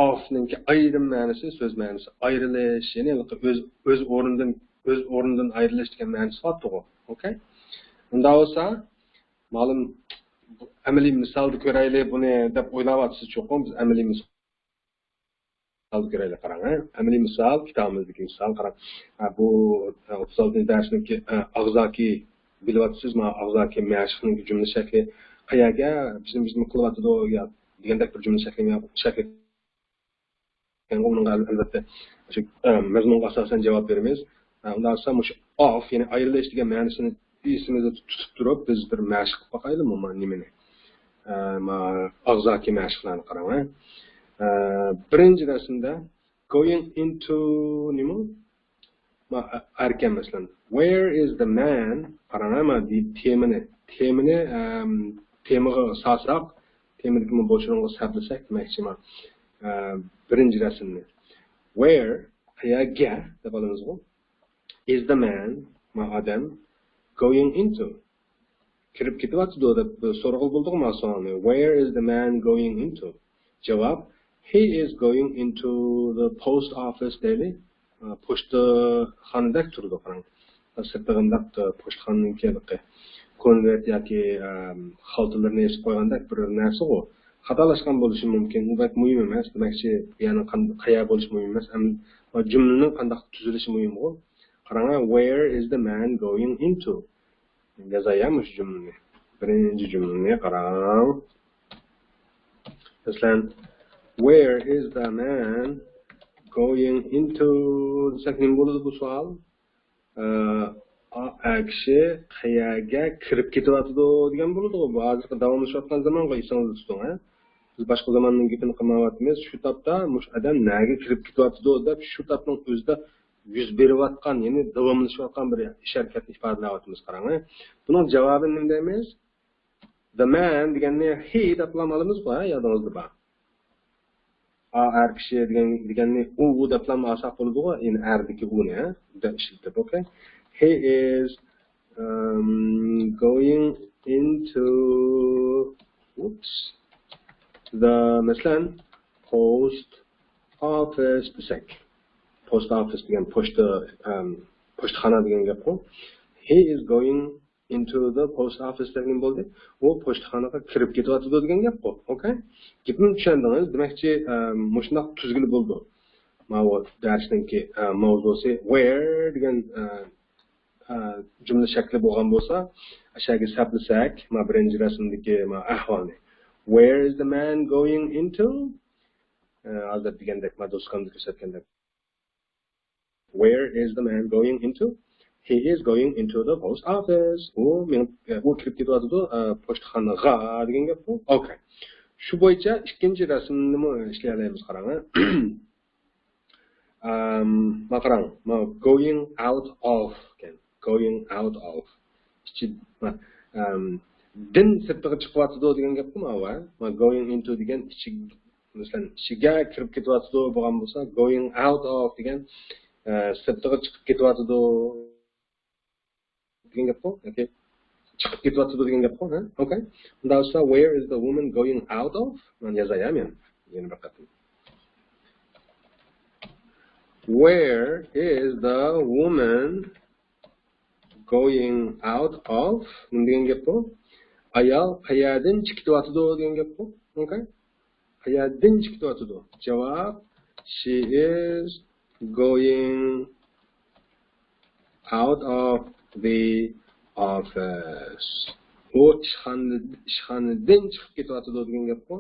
off ninki ayrim ma'nosi, so'z ma'nosi ayrilish, ya'ni o'z o'rnidan ayrilish degan ma'nosi bor. Okay? Unda bo'lsa, ma'lum amaliy misolda ko'raylik buni deb o'ylayapsiz cho'qim, biz amaliy misol ko'raylik, qarang. Amaliy misol, kitobimizdagi misol qarang. Bu 36-darsniki og'zaki bilyapsizmi? Og'zaki mashqning jumla shakli qayerga bizni qilyapti degandek bir jumla shakli. Bunga albatta shu mazmunga asosan javob beramiz. Undan so'ng shu off, ya'ni ayrilish degan ma'nosini esimizda tutib turib, biz bir mashq qilib boqaylikmi nimani? Og'zaki mashqlarni qarang. Birinchi rasmda going into nima? Arkan masalan, where is the man? Qarangma, temaga asosan temadagi boshlig'ini sablasak demakchi men. Birinchi rasmni. Where, qayerga deb olamiz bu. Is the man, odam, going into? Kirib ketyapti deb so'rag'il bo'ldikmi asosni. Where is the man going into? Javob, he is going into the post office daily. Pochta xonada turdi qarang. Sirtg'indaq pochtaxonaning kelqi. konvert yoki xaltalarni esib qo'yganda bir narsa u xatolashgan bo'lishi mumkin. Bu bak muhim emas. Demakchi, ya'ni qayerda bo'lishi muhim emas. Jumlaning qanday tuzilishi muhim u. Qarang, where is the man going into? Yazayapmiz jumlani. Birinchi jumlani qarang. Masalan, where is the man going into? Desak, bo'ladi bu savol. Kishi qayerga kirib ketyapti degan bo'ladi. Bu hozir davomlashayotgan zamonga esingizda tuting, ha? Biz boshqa zamonning gapini qilmayapmiz. Shu topda mush odam naga kirib ketyapti deb shu topning o'zida yuz berayotgan, ya'ni davomlashayotgan bir ish harakatni ifodalayapmiz, qarang. Buning javobi nima deymiz? The man deganni he deb olamiz-ku, yodingizda bor. Kishi deganni u deb olsak bo'ladi-ku, endi ardiki uni, ha? Deb ishlatib, okay? He is going into mesela post office desek. Post office degan pochtxona degan gap bu. He is going into the post office degan bo'ldi. U pochtxonaga kirib ketyapti degan gap bu. Okay? Gapni tushundingiz? Demakchi, mushundoq tuzgili bo'ldi. Mana darsningki mavzusi where degan jumla shakli bo'lgan bo'lsa, aşağıya saplasak, mana birinchi rasmdagi mana ahvolni. Where is the man going into? Hozir degandek, mana do'stlarga ko'rsatgandek. Where is the man going into? He is going into the post office. U kirib ketyapti, pochtxonaga degan gap bu. Okay. Shu bo'yicha ikkinchi rasmni ishlay olamiz, qarang. Qarang, going out of ekan. Going out of. Din sirtiga chiqyapti degan gap bu, ma going into degan masalan ichiga kirib ketyapti bo'lgan bo'lsa, going out of degan sirtiga chiqib ketyapti degan gap bu. Okay. Chiqib ketyapti degan gap bu, ha? Okay. Unda bo'lsa where is the woman going out of? Men yozayam men. Yana bir qatim. Where is the woman going out of? Degan gap bu. Ayol qayerdan chiqyapti degan gap bu. Okay? Qayerdan chiqyapti? Javob: she is going out of the office. U ishxonadan chiqib ketyapti degan gap bu.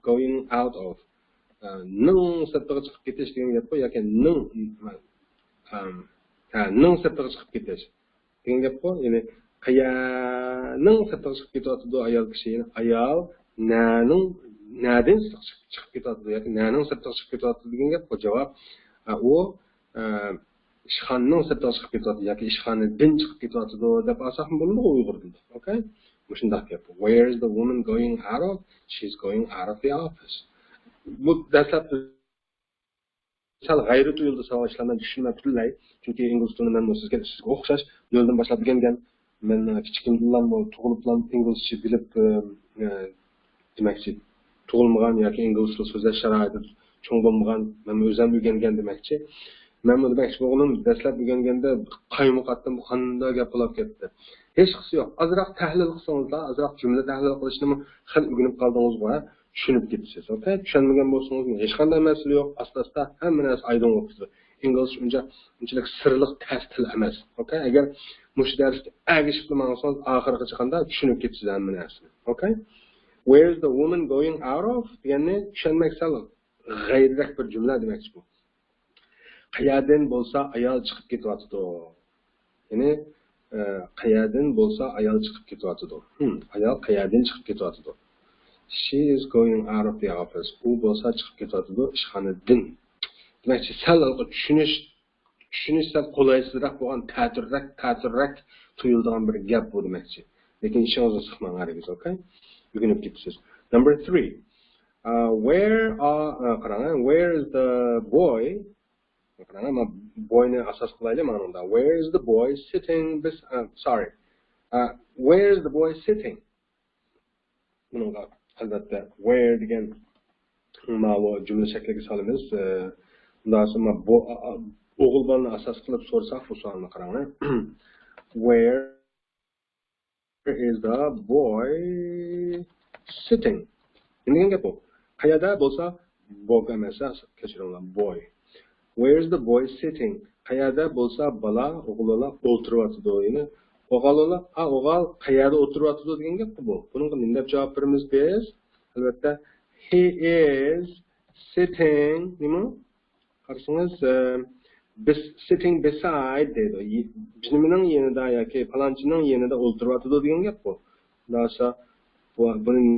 Going out of. Ning sirtiga chiqib ketish degan gap bu yoki ning sirtiga chiqib ketish degan gap bu. Ya'ni qayerning sirtiga chiqib ketyapti ayol kishi, ya'ni ayol nadan chiqib ketyapti yoki naning sirtiga chiqib ketyapti degan gap bu. Javob: u ishxonaning sirtiga chiqib ketyapti yoki ishxonadan chiqib ketyapti deb olsak bo'ladi Uyg'ur tilida. Okay? Shunday gap. Where is the woman going out of? She's going out of the office. Bu dastlab sal g'ayri tuyuldi savoshlardan tushunmay butunlay, chunki ingliz tilini men sizga o'xshash yo'ldan boshlab o'rgangan. Men kichkindan tug'ilibman inglizcha bilib, demakchi, tug'ilmagan yoki ingliz tilida so'zlash sharoitida cho'ng bo'lmagan, men o'zim o'rgangan demakchi. Men bu demakchi o'g'lim dastlab o'rganganda qaymoqatdan bu qanday gap bo'lib ketdi. Hech qisi yo'q. Azroq tahlil qilsangizlar, azroq jumla tahlil qilishni xil o'rganib qoldingizmi? Tushunib ketasiz. Okay? Tushunmagan bo'lsangiz, hech qanday masala yo'q. Asta-asta hamma narsa aydin bo'ladi. Ingliz unchalik sirliq til emas. Okay? Agar mush darsda agishib qilmasangiz, oxiriga chiqanda tushunib ketasiz hamma narsani. Okay? Where is the woman going out of? Deganni tushunmak sal g'ayriroq bir jumla demakchi bu. Qayerdan bo'lsa ayol chiqib ketyapti. Ya'ni qayerdan bo'lsa ayol chiqib ketyapti. Ayol qayerdan chiqib ketyapti? She is going out of the office. U bo'lsa chiqib ketyapti ishxonadan. Demak, sal tushunish sal qulaysizroq bo'lgan, ta'sirroq tuyuladigan bir gap bu demakchi. Lekin ishingizni siqmang harigiz, okay? O'rganib ketasiz. Number 3. Where is the boy? Boyni asos qilaylik mana bunda. Where is the boy sitting? Where is the boy sitting? Bunga albatta where degan ma'lum jumla shakliga solamiz. Undan so'ng o'g'il bolani asos qilib so'rasak bu savolni qarang. Where is the boy sitting? Degan gap bu. Qayerda bo'lsa bog emas, kechiringlar, boy. Where is the boy sitting? Qayerda bo'lsa bola, o'g'illar o'tiryotdi. Ya'ni o'g'illar, o'g'il qayerda o'tiryotdi degan gap bu. Bunga nima deb javob beramiz biz? Albatta, he is sitting, nima? Qarasangiz, sitting beside deydi. Bizning yanida yoki falonchining yanida o'tiryotdi degan gap bu. Nasa buning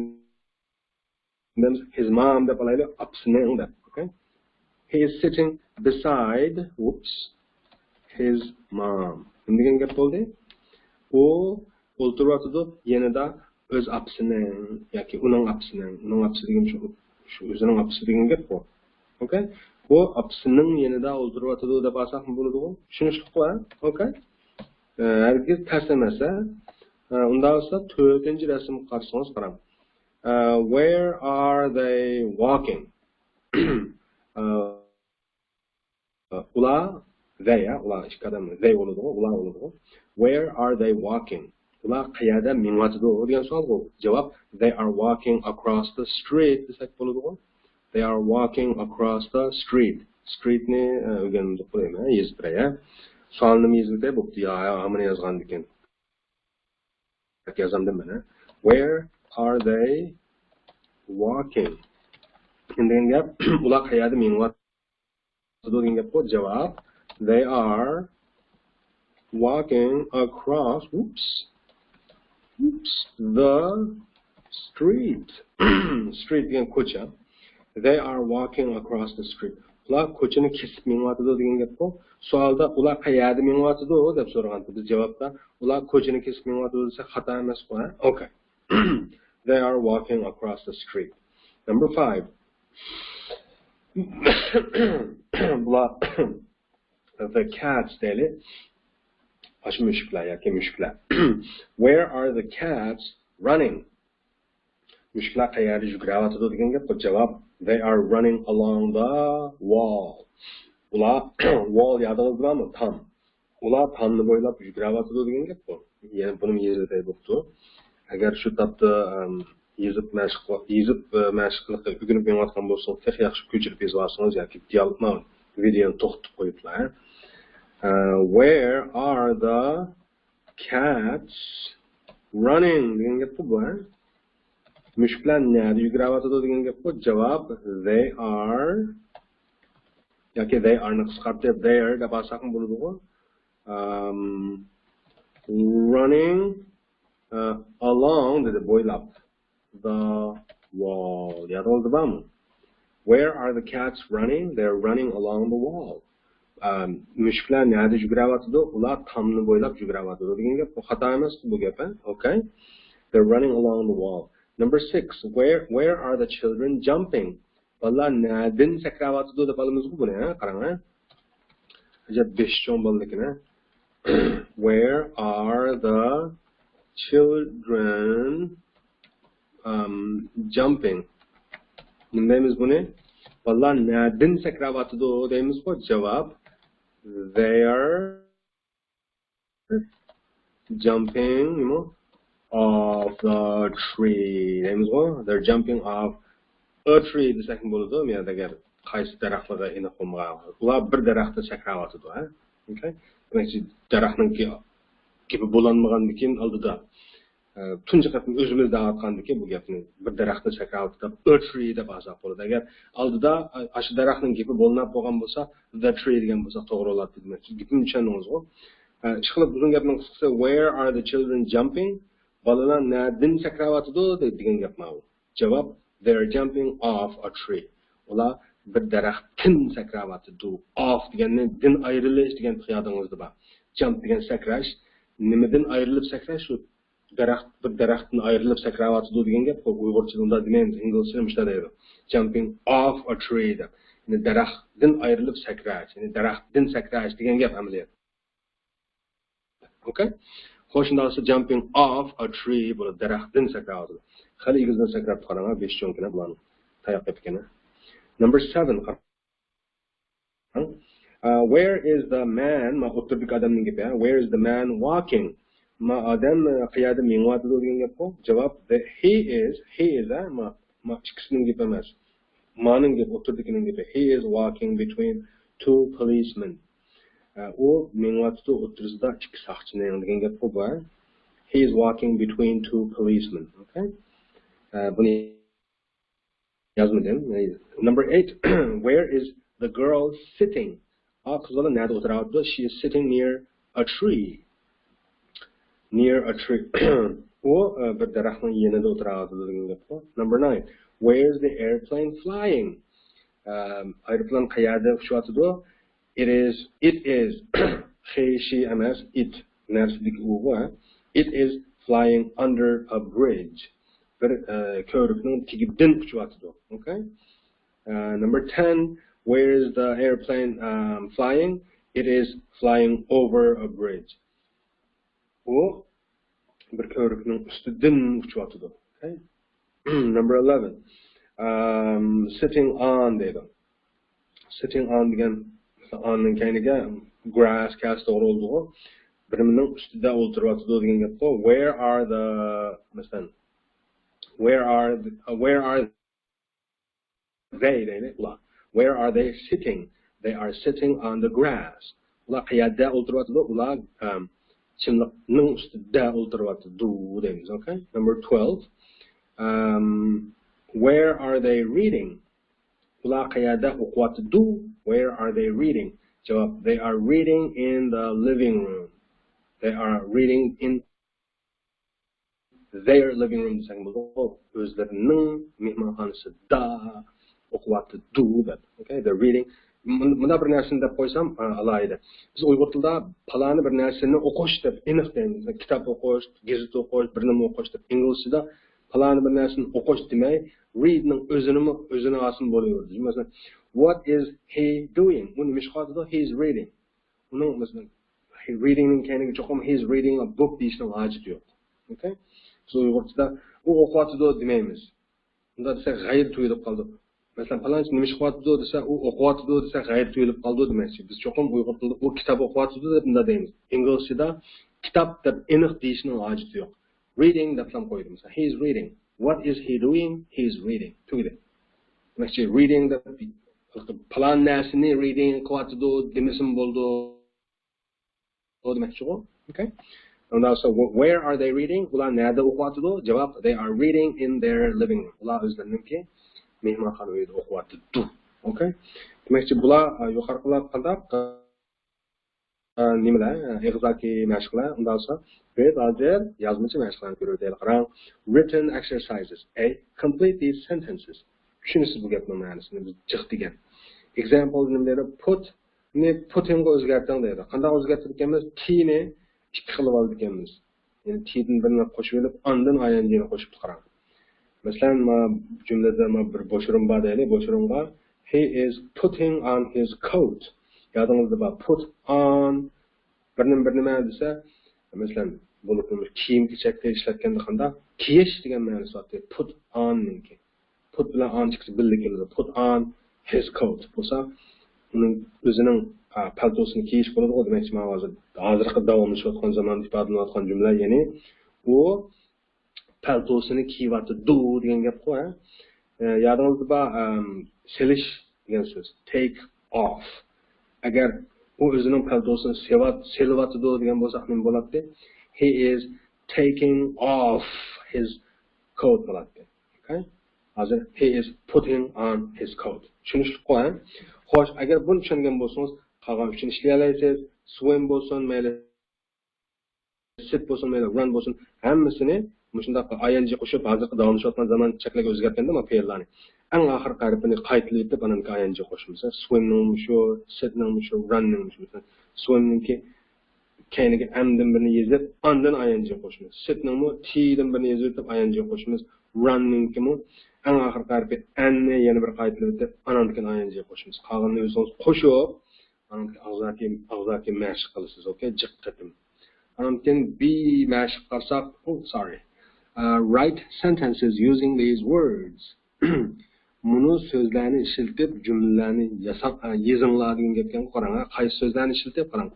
his mom deb olaylik, opsining deb, okay? He is sitting beside, his mom. Degan gap bo'ldi. U o'tiryotdi yanida o'z opsining yoki uning opsi degan shu o'zining opsi degan gap bu. Okay? Bu opsining yanida o'tiryotdi deb olsak bo'ladi-ku. Tushunishliqmi? Okay? Hargiz ters emasa, unda bo'lsa 4-rasmga qarasangiz qarang. Where are they walking? Ular they bo'ladi-ku, ular bo'ladi-ku. Where are they walking? Ular qayerda mingyotdi degan savol bu. Javob, they are walking across the street desak bo'ladi-ku. They are walking across the street. Street ni o'rganib qo'yayman, yezib qo'yay. Sonini yezib bo'pti. Hamini yozgan ekan. Yozamdim mana. Where are they walking? Endi gap, ular qayerda mingyotdi degan gap bu. Javob, they are walking across the street. Street degan ko'cha. They are walking across the street. Ular ko'chani kesib mingyotdi degan gap bu. Savolda ular qayerda mingyotdi deb so'raganda biz javobda ular ko'chani kesib mingyotdi desa xato emas-ku. Okay. They are walking across the street. Number 5. The cats daily. Where are the cats running? Mushuklar qayerda yugurayotdi degan gap bu. Javob, they are running along the wall. Ular wall yadingizmi? Tom. Ular tomni bo'ylab yugurayotdi degan gap bu. Ya'ni buni yezib bo'pti. Agar shu topda yezib mashqlikqa o'rganib yonayotgan bo'lsangiz, texnik yaxshi ko'chirib yozib olsangiz yoki dialogni videoni to'xtatib qo'yiblar. Where are the cats running? Degan gap bu. Mushuklar nerede yugurayotdi degan gap bu. Javob, they are yoki they are ni qisqartirib there deb olsak bo'ladi-ku. Running along the bo'ylab the wall. Yodingizda Where are the cats running? They're running along the wall. Mushuklar nerede yugurayotdi? Ular tomni bo'ylab yugurayotdi degan gap bu. Xato emas bu gap, okay? They're running along the wall. Number 6. Where are the children jumping? Balalar nereden sakrayotdi deb olamizku buni, qarang. Ajab 5 jon bolalikni. Where are the children jumping? Nima deymiz buni? Balalar nereden sakrayotdi deymiz-ku. Javob, they are jumping, off the tree. They're jumping off a tree. The second bo'ladi. Men agar qaysi daraxtga ina qo'ymagan. Ular bir daraxtda sakrayotdi, okay? Demak, daraxtning kepi bo'lanmagandan keyin oldida tunji qatim o'zimizda aytgandik bu gapni. Bir daraxtda sakrayotdi, a tree deb azab bo'ladi. Agar oldida shu daraxtning kepi bo'linib qolgan bo'lsa, the tree degan bo'lsa to'g'ri bo'ladi demak. Gapni tushundingizmi? Ishqilib uzun gapning qisqasi, where are the children jumping? Balalar nereden sakrayotdi degan gap bu. Javob, they're jumping off a tree. Ular bir daraxtdan sakrayotdi. Off deganni din ayrilish degan qiyodingizda bor. Jump degan sakrash, nimadan ayrilib sakrash? Shu daraxt bir daraxtdan ayrilib sakrayotdi degan gap bu. Uyg'urchada unda demaymiz, inglizchada mushta deydi. Jumping off a tree deb. Ya'ni daraxtdan ayrilib sakrash, ya'ni daraxtdan sakrash degan gap amaliyot. Okay? Qo'shindasi jumping off a tree bo'ladi, daraxtdan sakrayotdi. Hali igizdan sakrab qarang, 5 jonkina bularni tayoq etgan. Number 7. Where is the man? Ma o'tirdik odamning gapi. Where is the man walking? ma odam qayerda mingyapti degan gap bu. Javob he is ma ikkisining gapi emas. Maning gap o'tirdikining gapi. He is walking between two policemen. O mingyapti o'tirisida ikki soqchining degan gap bu. He is walking between two policemen. Okay? Buni yazmadim. Number 8. Where is the girl sitting? She is sitting near a tree. Near a tree. Number 9. Where is the airplane flying? Aeroplan qayerda uchayotdi? It is she emas it narsadagi u. It is flying under a bridge. Ko'rikning tagidan uchayotdi. Okay? Number 10. Where is the airplane flying? It is flying over a bridge. O bir ko'rikning ustidan uchayotdi. Okay? Number 11. Sitting on deydi. Sitting on degan onning kayniga grass cast o'rildi. Birining ustida o'tiryapti degan gap bu. Where are they deydi. Where are they sitting? They are sitting on the grass. Ular qayerda o'tiryapti? Ular chimliqning ustida o'tiryapti deymiz. Okay? Number 12. Where are they reading? Ular qayerda o'qiyapti? Where are they reading? Javob: they are reading in the living room. They are reading in their living room. O'zlarining mehmonxonasida o'qiyapti deb. Okay? They're reading. Bunda bir narsani deb qo'ysam alayda. Biz Uyg'ur tilida palani bir narsani o'qish deb aniq deymiz. Kitob o'qish, gazet o'qish, bir nima o'qish deb. Inglizda palani bir narsani o'qish demay, readning o'zini asl bo'laverdi. Masalan, what is he doing? Uni mishqotida he is reading. Uning masalan readingning kayniga cho'qim he is reading a book deyishning hojati yo'q. Okay? So Uyg'urda u o'qiyotdi demaymiz. Unda desa g'ayr tuyulib qoldi. Masalan, palonchi nima ish qilyapti desa, u o'qiyapti desa, g'ayr tuyulib qoldi demaysiz. Biz cho'qim Uyg'ur tilida u kitob o'qiyapti deb bunda deymiz. Inglizda kitob deb aniq deyishning hojati yo'q. Reading deb ham qo'ydim. Masalan, he is reading. What is he doing? He is reading. Tugdi. Demakchi, reading deb palon narsani reading qilyapti demasim bo'ldi. Demakchi u. Okay? And also, where are they reading? Ular nada o'qiyapti? Javob: they are reading in their living room. Ular o'zlarininki mehmonxonada o'qiyapti. Okay? Demakchi, bular yuqoriqilar qandaq nimalar? Ig'zoki mashqlar. Undan so'ng biz hozir yozmachi mashqlarni ko'raylik. Qarang. Written exercises. A. Complete these sentences. Tushunasiz bu gapning ma'nosini biz jiq degan. Example nimalar? Puttingga o'zgartiring deydi. Qanday o'zgartirganmiz? T-ni ikki qilib oldik ekanmiz. Ya'ni T-ni birini qo'shib olib, ondan ing-ni qo'shib qarang. Masalan, jumlada bir bo'shirim bor deylik. Bo'shirimga he is putting on his coat. Yodingizda bor, put on bir nima desa, masalan, bo'lib kiyim-kechakda ishlatganda qanday kiyish degan ma'nosi bor. Put on ninki. Put bilan on chiqsa birga keladi. Put on his coat. Bo'lsa, uning o'zining paltosini kiyish bo'ladi. Demakchi, men hozirgi davomlashayotgan zamonda ifodalanayotgan jumla, ya'ni u paltosini kiyyapti degan gap qo'y. Yodingizda bor, selish degan so'z. Take off. Agar u o'zining paltosini selyapti degan bo'lsa, nima bo'ladi? He is taking off his coat bo'ladi. Okay? Hozir he is putting on his coat. Tushunishli qo'y. Xo'sh, agar buni tushungan bo'lsangiz, qolgan uchun ishlay olasiz. Swim bo'lsin, mayli sit bo'lsin, mayli run bo'lsin, hammasini shunday ing qo'shib, hozirgi davomlashayotgan zaman cheklaga o'zgartganda men fe'llarni eng oxirgi harfini qaytilib deb ananki ing qo'shimiz. Swimning shu, sitning shu, running shu. Swimningki kayniga amdan birini yezib, ondan ing qo'shimiz. Sitning t'dan birini yezib ing qo'shimiz. Runningki eng oxirgi harfi n-ni yana bir qaytilib deb ananki ing qo'shimiz. Qolganini o'zingiz qo'shib, ananki og'zaki mashq qilasiz. Okay? Jiqqatim. Ananki be mashq qilsak, write sentences using these words. Bunu so'zlarni ishlatib, jumlalarni yozinglar degan gapga qarang. Qaysi so'zlarni ishlatib qarang.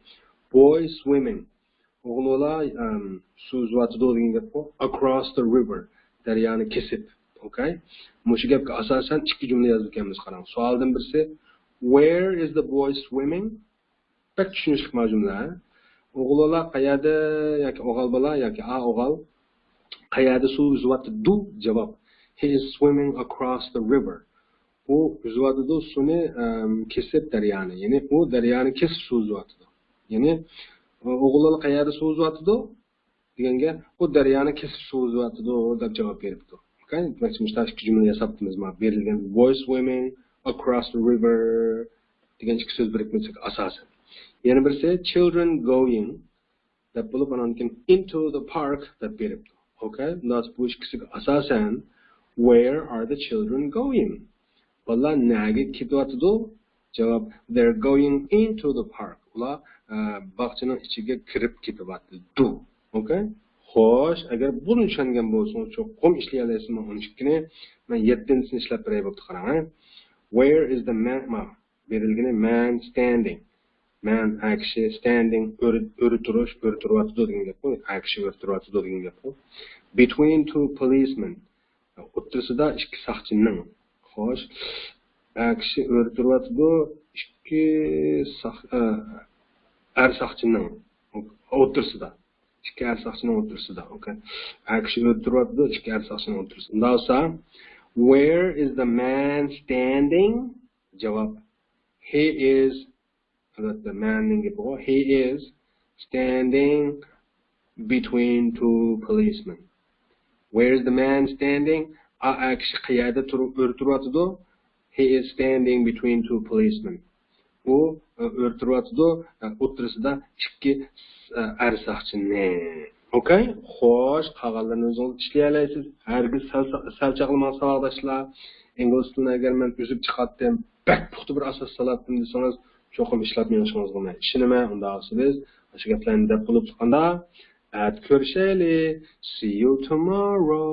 Boy swimming. o'g'illar suv uzatdi degan gap bu. Across the river. Daryoni kesib. Okay? Mushu gapga asosan ikki jumla yozib ekanmiz qarang. Savoldan birisi where is the boy swimming? Pek tushunishli jumla. O'g'illar qayerda yoki o'g'il bola yoki o'g'il qayerda suv uzatdi? Javob. He is swimming across the river. U uzatdi suvni kesib daryoni. Ya'ni u daryoni kesib suv uzatdi. Ya'ni o'g'illar qayerda suv uzatdi deganga u daryoni kesib suv uzatdi deb javob beribdi. Okay? Demakchi ikki jumla yasabmiz. Berilgan boy swimming across the river degan ikki so'z birikmasiga asosan. Yana birisi children going deb bo'lib anankin into the park deb beribdi. Okay? Bu ikkisiga asosan where are the children going? Bolalar nega ketyapti? Javob they're going into the park. Ular bog'chaning ichiga kirib ketyapti. Okay? Xo'sh, agar buni tushungan bo'lsangiz, cho'qim ishlay olasizmi? 12ni men 7-sini ishlab beray bo'pti qarang. Where is the man? Berilgani man standing. Man actually standing o'rituryapti degan gap bu. Actually o'rituryapti degan gap bu. Between two policemen. O'rtasida ikki soqchining. Xo'sh, actually o'rituryapti ikki soqchining o'rtasida. İki ersakçının oturusida, okay. Actually o'tiribdi, ikki ersakçının oturusida. Ndasa, where is the man standing? Javob. He is, the man he is standing between two policemen. Where is the man standing? Actually qayerda o'tiribdi? He is standing between two policemen. U o'tiribdi, o'tirusida ikki ersakçını. Okay? Xo'sh, qolganlarni o'zingiz ishlay olasiz. Hargiz sal chaqilmang savoldoshlar. Ingliz tilini agar men o'zib chiqatdim, bak puxta bir asos salatdim desangiz, cho'qim ishlab menishingiz bo'lmaydi. Ishonaman, unda siz o'sha gaplarni deb bo'lib chiqqanda, at ko'rishaylik. See you tomorrow.